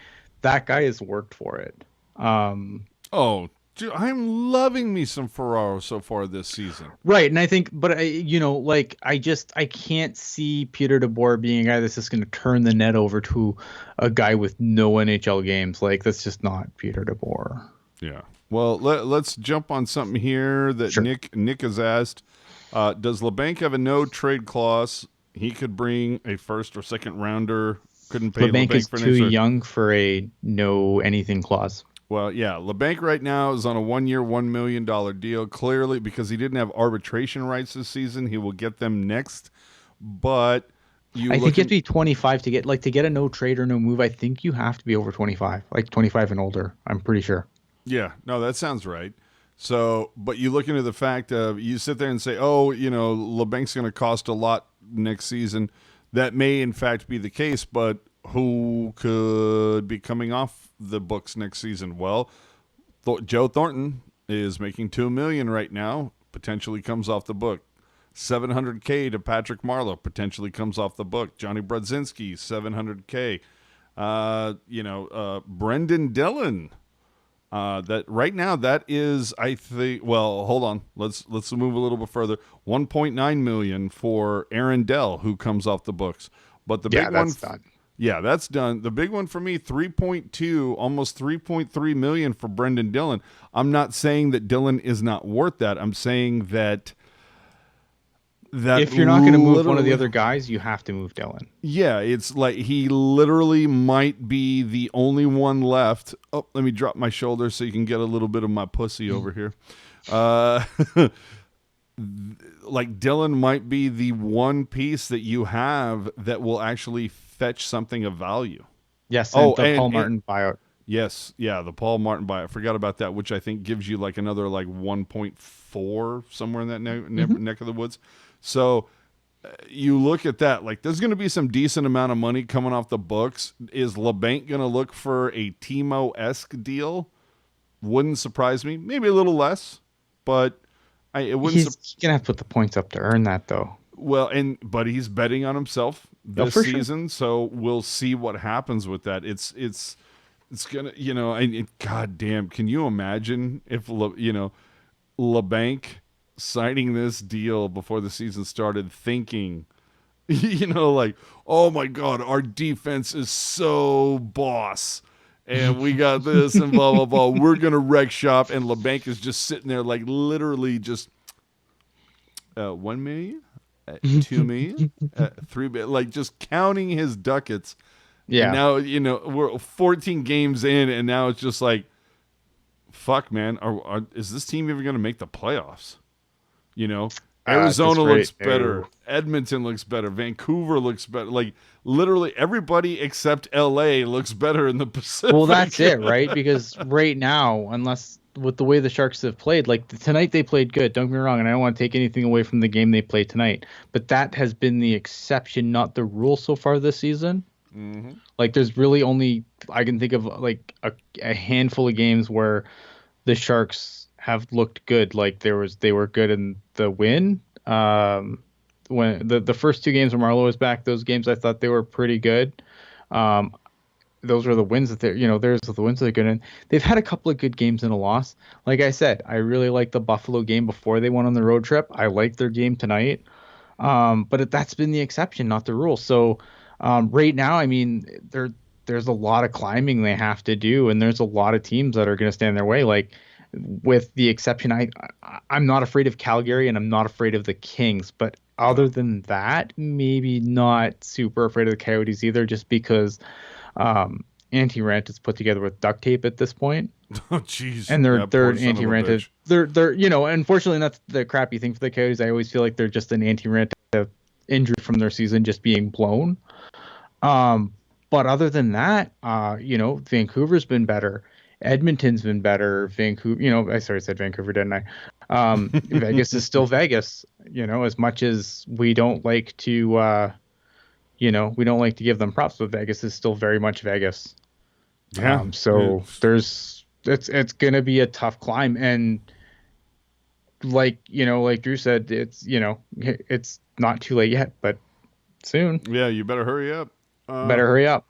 that guy has worked for it. Oh, dude, I'm loving me some Ferraro so far this season. Right, and I think, but you know, like I can't see Peter DeBoer being a guy that's just going to turn the net over to a guy with no NHL games. Like that's just not Peter DeBoer. Yeah. Well, let's jump on something here that Sure. Nick has asked. Does LeBanc have a no trade clause? He could bring a first or second rounder. Couldn't pay LeBanc LeBanc is for too young for a no anything clause. Well, yeah, LeBanc right now is on a 1-year, $1 million deal. Clearly, because he didn't have arbitration rights this season, he will get them next. But I think you have to be 25 to get a no trade or no move. I think you have to be over 25, like 25 and older. I'm pretty sure. Yeah, no, that sounds right. So, but you look into the fact of you sit there and say, oh, LeBank's going to cost a lot next season. That may in fact be the case, but who could be coming off the books next season? Well, Joe Thornton is making $2 million right now. Potentially comes off the book. $700K to Patrick Marleau potentially comes off the book. Johnny Brodzinski, $700K. Brendan Dillon. That right now that is, I think. Well, hold on. Let's move a little bit further. $1.9 million for Aaron Dell, who comes off the books. But the big one, done. Yeah, that's done. The big one for me, 3.2, almost 3.3 million for Brendan Dillon. I'm not saying that Dillon is not worth that. I'm saying that if you're not going to move one of the other guys, you have to move Dillon. Yeah, it's like he literally might be the only one left. Oh, let me drop my shoulder so you can get a little bit of my pussy over here. Like Dillon might be the one piece that you have that will actually fetch something of value. Yes, and the Paul Martin buyout. Yes, yeah, the Paul Martin buyout. I forgot about that, which I think gives you like another like 1.4 somewhere in that neck of the woods. So you look at that, like there's going to be some decent amount of money coming off the books. Is LeBanc going to look for a Timo-esque deal? Wouldn't surprise me. Maybe a little less, but it wouldn't. He's going to have to put the points up to earn that, though. Well, but he's betting on himself this season, so we'll see what happens with that. It's gonna, God damn, can you imagine if LeBanc signing this deal before the season started, thinking, like, oh my God, our defense is so boss, and we got this and blah blah blah. We're gonna wreck shop, and LeBanc is just sitting there like literally just 1 million. 2 million, 3 million, like just counting his ducats. Yeah. And now, we're 14 games in, and now it's just like, fuck, man. Is this team even going to make the playoffs? Arizona looks better. Edmonton looks better. Vancouver looks better. Like, literally everybody except LA looks better in the Pacific. Well, that's it, right? Because right now, unless with the way the Sharks have played, like tonight they played good. Don't get me wrong, and I don't want to take anything away from the game they played tonight. But that has been the exception, not the rule so far this season. Mm-hmm. Like, there's really only, I can think of like a handful of games where the Sharks have looked good. Like they were good in the win. When the first two games when Marleau was back, those games I thought they were pretty good. Those are the wins that there's the wins that they're good in. They've had a couple of good games and a loss. Like I said, I really like the Buffalo game before they went on the road trip. I like their game tonight. But that's been the exception, not the rule. So right now, I mean, there's a lot of climbing they have to do, and there's a lot of teams that are going to stand in their way. Like, with the exception, I'm not afraid of Calgary, and I'm not afraid of the Kings. But other than that, maybe not super afraid of the Coyotes either, just because anti-rent is put together with duct tape at this point. Oh, jeez. And they're anti-rented. They're unfortunately, that's the crappy thing for the Coyotes. I always feel like they're just an anti-rent injury from their season just being blown. But other than that, Vancouver's been better. Edmonton's been better. Vancouver, I said Vancouver, didn't I? Vegas is still Vegas, as much as we don't like to, we don't like to give them props, but Vegas is still very much Vegas. Yeah. It's going to be a tough climb. And like Drew said, it's not too late yet, but soon. Yeah. You better hurry up. Better hurry up.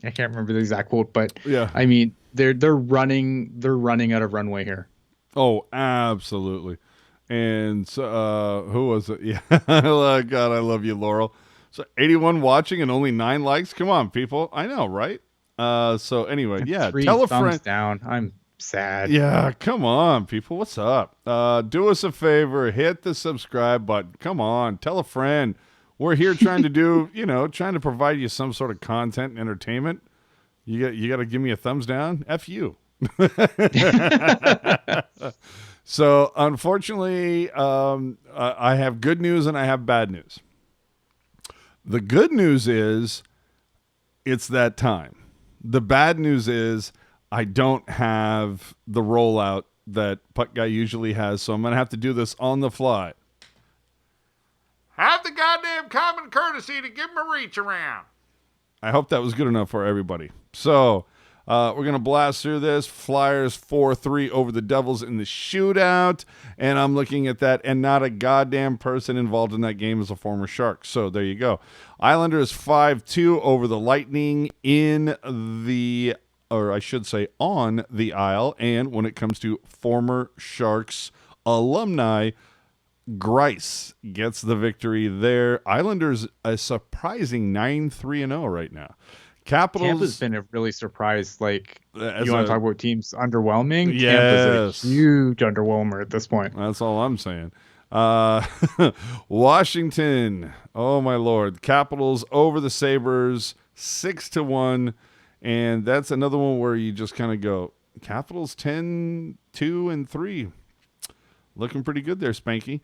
I can't remember the exact quote, but yeah, I mean, they're running out of runway here. Oh, absolutely. And so, who was it? Yeah. Oh, God, I love you, Laurel. So 81 watching and only 9 likes. Come on, people. I know, right? So anyway, yeah, tell a friend. Down. I'm sad. Yeah, come on, people. What's up? Do us a favor. Hit the subscribe button. Come on. Tell a friend. We're here trying to do, trying to provide you some sort of content and entertainment. You got to give me a thumbs down. F you. So, unfortunately, I have good news and I have bad news. The good news is it's that time. The bad news is I don't have the rollout that Puck Guy usually has, so I'm going to have to do this on the fly. Have the goddamn common courtesy to give him a reach around. I hope that was good enough for everybody. So we're going to blast through this. Flyers 4-3 over the Devils in the shootout. And I'm looking at that, and not a goddamn person involved in that game is a former Shark. So there you go. Islanders 5-2 over the Lightning in the, or I should say on the Isle. And when it comes to former Sharks alumni, Grice gets the victory there. Islanders a surprising 9-3-0 right now. Capitals. Tampa's been a really surprise. Like, you want a- to talk about teams underwhelming? Yes. Tampa's a huge underwhelmer at this point. That's all I'm saying. Washington. Oh my Lord. Capitals over the Sabres 6-1. And that's another one where you just kind of go, Capitals 10-2-3. Looking pretty good there, Spanky.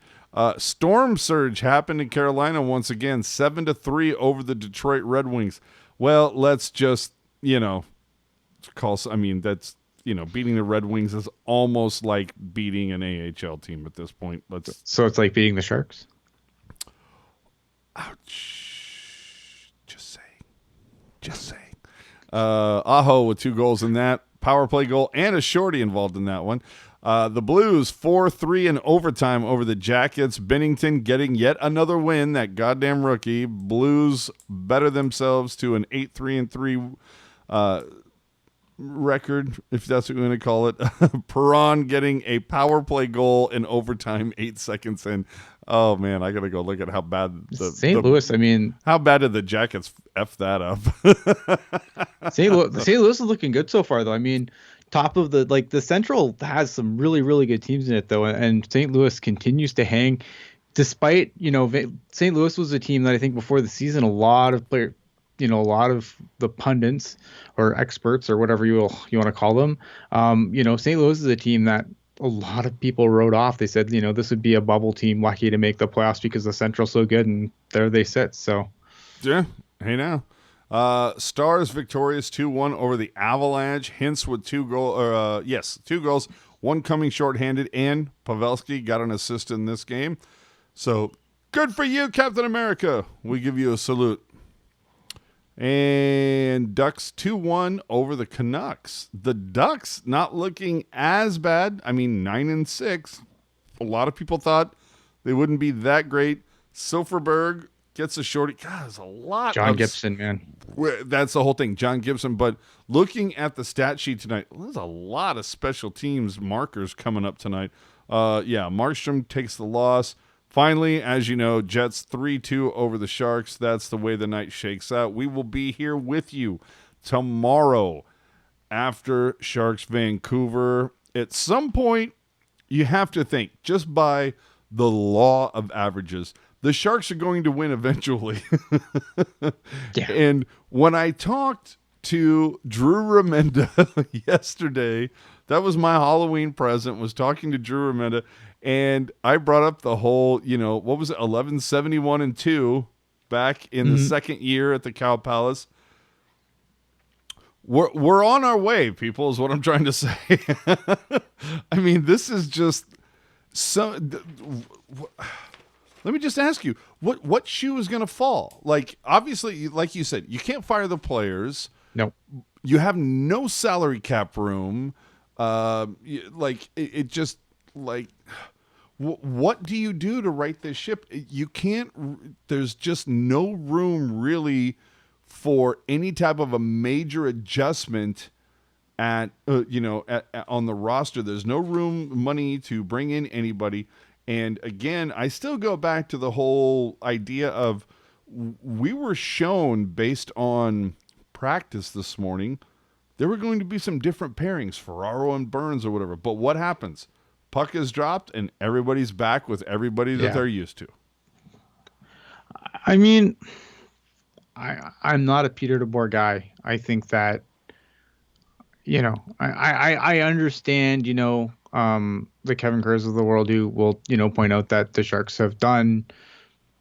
Storm surge happened in Carolina once again, 7-3 over the Detroit Red Wings. Well, let's just, call. I mean, that's, beating the Red Wings is almost like beating an AHL team at this point. So it's like beating the Sharks? Ouch. Just saying. Aho with 2 goals in that. Power play goal and a shorty involved in that one. The Blues 4-3 in overtime over the Jackets. Bennington getting yet another win. That goddamn rookie. Blues better themselves to an 8-3-3 record, if that's what we're going to call it. Perron getting a power play goal in overtime, 8 seconds in. Oh man, I gotta go look at how bad St. Louis. I mean, how bad did the Jackets f that up? St. Louis is looking good so far, though. I mean, top of the Central has some really, really good teams in it, though, and St. Louis continues to hang, despite St. Louis was a team that I think before the season a lot of the pundits or experts or whatever you want to call them, St. Louis is a team that a lot of people wrote off. They said, this would be a bubble team lucky to make the playoffs because the Central's so good, and there they sit. So, yeah, hey now. Stars victorious 2-1 over the Avalanche. Hintz with 2 goals, one coming shorthanded, and Pavelski got an assist in this game. So good for you, Captain America. We give you a salute. And Ducks 2-1 over the Canucks. The Ducks not looking as bad. I mean, 9-6. A lot of people thought they wouldn't be that great. Silverberg gets a shorty. God, there's a lot. John Gibson, man. That's the whole thing, John Gibson. But looking at the stat sheet tonight, there's a lot of special teams markers coming up tonight. Markstrom takes the loss. Finally, as you know, Jets 3-2 over the Sharks. That's the way the night shakes out. We will be here with you tomorrow after Sharks Vancouver. At some point, you have to think, just by the law of averages, the Sharks are going to win eventually. Yeah. And when I talked to Drew Remenda yesterday, that was my Halloween present, was talking to Drew Remenda. And I brought up the whole, what was it, 11-71-2 back in the second year at the Cow Palace. We're on our way, people, is what I'm trying to say. I mean, this is just so. Let me just ask you, what shoe is going to fall? Like, obviously, like you said, you can't fire the players. No. You have no salary cap room. What do you do to right this ship? You can't. There's just no room really for any type of a major adjustment on the roster. There's no money to bring in anybody. And again, I still go back to the whole idea of we were shown based on practice this morning there were going to be some different pairings, Ferraro and Burns or whatever. But what happens? Puck is dropped and everybody's back with everybody that they're used to. I mean, I'm not a Peter DeBoer guy. I think that, I understand, the Kevin Kerrs of the world who will, point out that the Sharks have done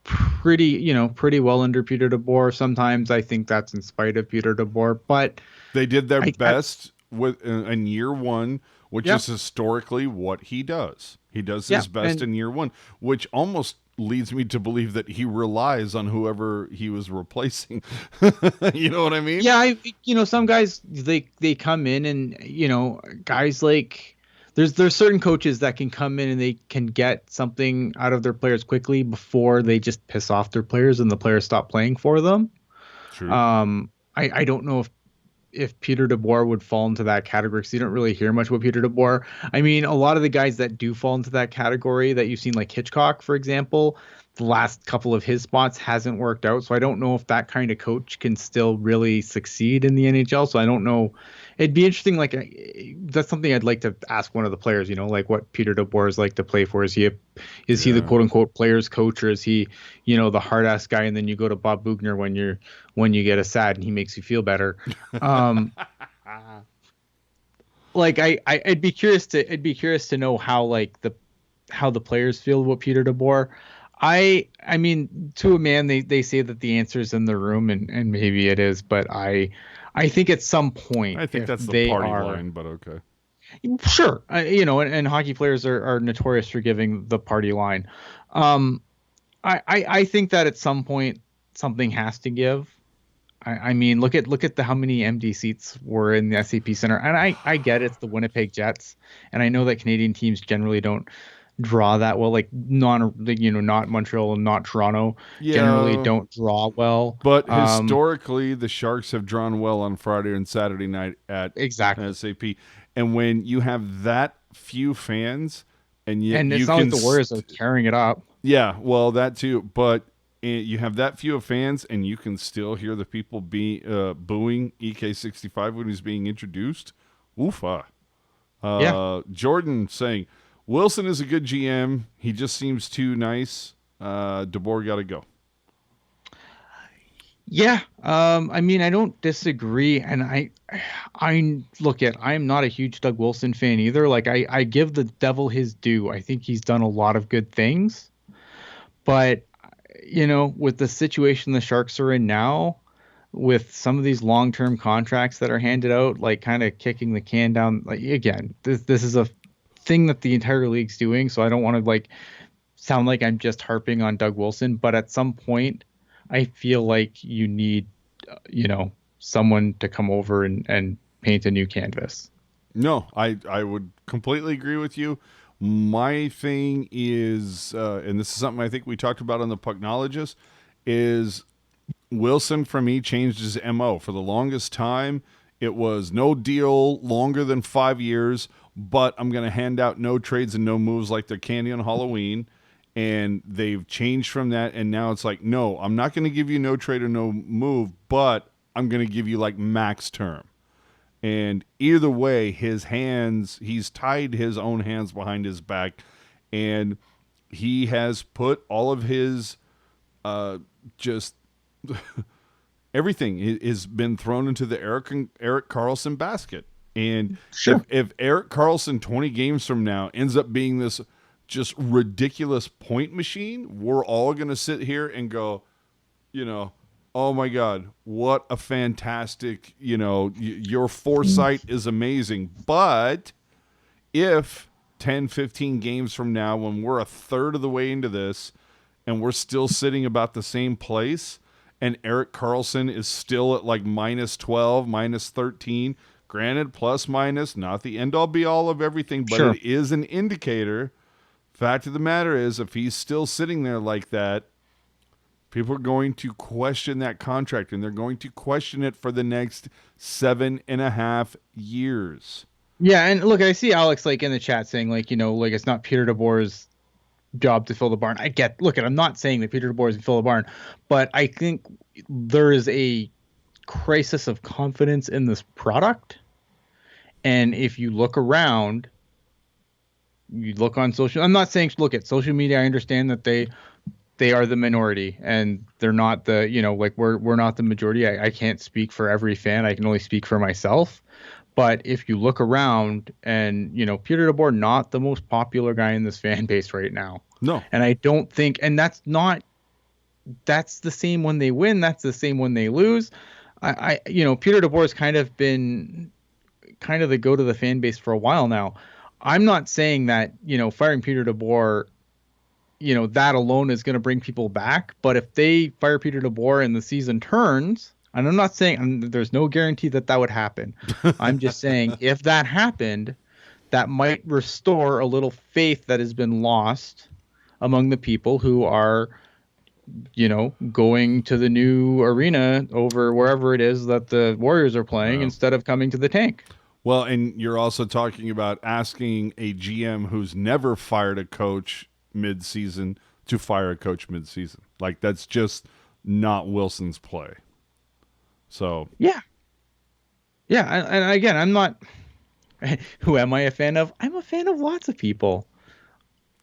pretty well under Peter DeBoer. Sometimes I think that's in spite of Peter DeBoer, but They did their I best in year one, which Yep. is historically what he does. He does Yeah, his best and in year one, which almost leads me to believe that he relies on whoever he was replacing. You know what I mean? yeah, some guys they come in and guys like there's certain coaches that can come in and they can get something out of their players quickly before they just piss off their players and the players stop playing for them. True. I don't know if Peter DeBoer would fall into that category because you don't really hear much about Peter DeBoer. I mean, a lot of the guys that do fall into that category that you've seen, like Hitchcock, for example, the last couple of his spots hasn't worked out. So I don't know if that kind of coach can still really succeed in the NHL. So I don't know. It'd be interesting. Like that's something I'd like to ask one of the players. Like what Peter DeBoer is like to play for. Is he the quote unquote players coach, or is he the hard ass guy? And then you go to Bob Bugner when you get a sad and he makes you feel better. Like I'd be curious to know how the players feel about Peter DeBoer. I mean, to a man, they say that the answer is in the room, and maybe it is, but I think at some point, I think if that's the they party are, line, but okay. Sure, and hockey players are notorious for giving the party line. I think that at some point something has to give. I mean, look at how many empty seats were in the SAP Center, and I get it's the Winnipeg Jets, and I know that Canadian teams generally don't draw that well, not Montreal and not Toronto generally don't draw well. But historically, the Sharks have drawn well on Friday and Saturday night at exactly SAP, and when you have that few fans, and it's not like the Warriors are carrying it up. Yeah, well, that too, but you have that few of fans, and you can still hear the people booing EK65 when he's being introduced. Oofa. Jordan saying, Wilson is a good GM. He just seems too nice. DeBoer got to go. Yeah. I mean, I don't disagree. And I'm not a huge Doug Wilson fan either. Like I give the devil his due. I think he's done a lot of good things, but with the situation the Sharks are in now, with some of these long-term contracts that are handed out, like kind of kicking the can down, like again, this is a thing that the entire league's doing. So I don't want to sound like I'm just harping on Doug Wilson, but at some point I feel like you need, someone to come over and paint a new canvas. No, I would completely agree with you. My thing is, and this is something I think we talked about on the Pucknologist, is Wilson, for me, changed his MO. For the longest time, it was no deal longer than 5 years, but I'm going to hand out no trades and no moves like they're candy on Halloween. And they've changed from that, and now it's like, no, I'm not going to give you no trade or no move, but I'm going to give you max term. And either way, he's tied his own hands behind his back, and he has put all of his just everything has been thrown into the Erik Karlsson basket. And sure. if Erik Karlsson 20 games from now ends up being this just ridiculous point machine, we're all going to sit here and go, oh my God, what a fantastic, your foresight is amazing. But if 10, 15 games from now, when we're a third of the way into this and we're still sitting about the same place, and Erik Karlsson is still at minus 12, minus 13, granted, plus minus, not the end all be all of everything, but sure. It is an indicator. Fact of the matter is, if he's still sitting there like that, people are going to question that contract, and they're going to question it for the next 7.5 years. Yeah, and look, I see Alex in the chat saying it's not Peter DeBoer's job to fill the barn. I'm not saying that Peter DeBoer is to fill the barn, but I think there is a crisis of confidence in this product. And if you look around, you look on social, I'm not saying look at social media. I understand that they are the minority and they're not the, we're not the majority. I can't speak for every fan. I can only speak for myself. But if you look around and, Peter DeBoer, not the most popular guy in this fan base right now. No. And I don't think, and that's not that's the same when they win. That's the same when they lose. Peter DeBoer has kind of been kind of the go to the fan base for a while now. I'm not saying that, firing Peter DeBoer, that alone is going to bring people back. But if they fire Peter DeBoer and the season turns, and I'm not saying there's no guarantee that would happen. I'm just saying if that happened, that might restore a little faith that has been lost among the people who are, going to the new arena over wherever it is that the Warriors are playing instead of coming to the tank. Well, and you're also talking about asking a GM who's never fired a coach mid-season to fire a coach mid-season. Like, that's just not Wilson's play. So yeah. And again, I'm not. Who am I a fan of? I'm a fan of lots of people.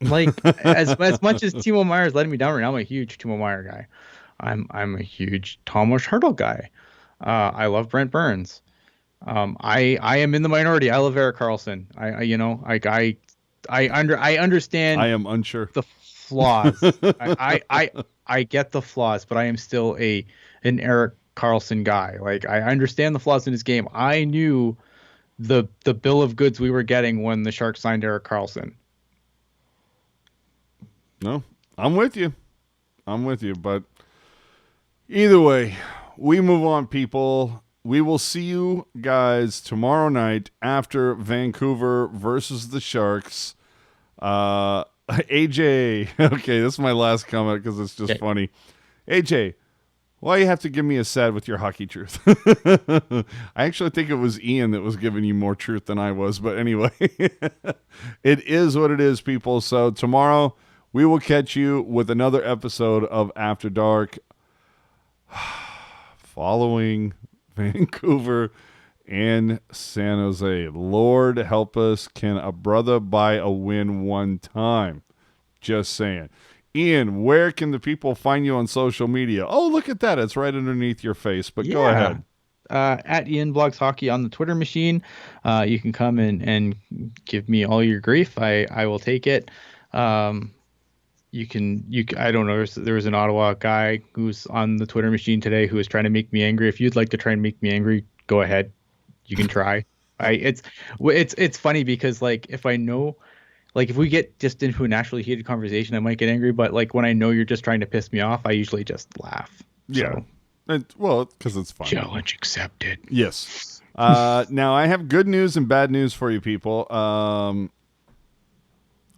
Like as much as Timo Meier is letting me down right now, I'm a huge Timo Meier guy. I'm a huge Tomas Hertl guy. I love Brent Burns. I am in the minority. I love Erik Karlsson. I understand. I am unsure the flaws. I get the flaws, but I am still an Erik Karlsson guy. Like I understand the flaws in his game. I knew the bill of goods we were getting when the Sharks signed Erik Karlsson. No, I'm with you. But either way, we move on, people. We will see you guys tomorrow night after Vancouver versus the Sharks. AJ, okay, this is my last comment because it's just funny. AJ, why you have to give me a sad with your hockey truth? I actually think it was Ian that was giving you more truth than I was, but anyway, it is what it is, people. So tomorrow we will catch you with another episode of After Dark following Vancouver and San Jose. Lord help us. Can a brother buy a win one time? Just saying. Ian, where can the people find you on social media? Oh, look at that. It's right underneath your face, but go ahead. At Ian Blogs Hockey on the Twitter machine. You can come and give me all your grief. I will take it. I don't know. There was an Ottawa guy who's on the Twitter machine today who was trying to make me angry. If you'd like to try and make me angry, go ahead. You can try. It's funny because like if I know, like if we get just into a naturally heated conversation, I might get angry. But like when I know you're just trying to piss me off, I usually just laugh. Yeah. Well, because it's fun. Challenge accepted. Yes. Now I have good news and bad news for you people.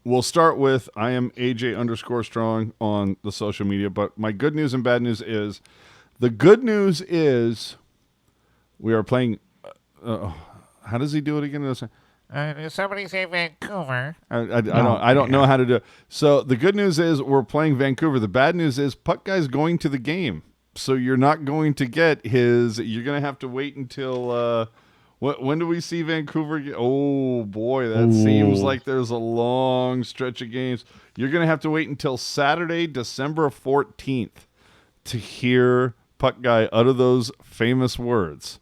We'll start with I am AJ_strong on the social media, but my good news and bad news is the good news is we are playing. How does he do it again? Did somebody say Vancouver? I don't know how to do it. So the good news is we're playing Vancouver. The bad news is Puck Guy's going to the game, so you're not going to get his. You're going to have to wait until. When do we see Vancouver? Oh, boy, that seems like there's a long stretch of games. You're going to have to wait until Saturday, December 14th to hear Puck Guy utter those famous words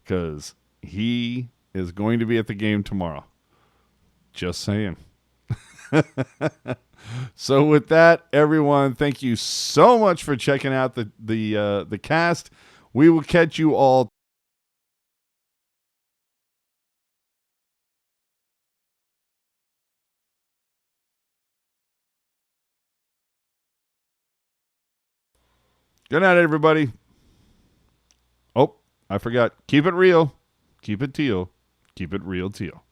because he is going to be at the game tomorrow. Just saying. So with that, everyone, thank you so much for checking out the cast. We will catch you all. Good night, everybody. Oh, I forgot. Keep it real. Keep it teal. Keep it real teal.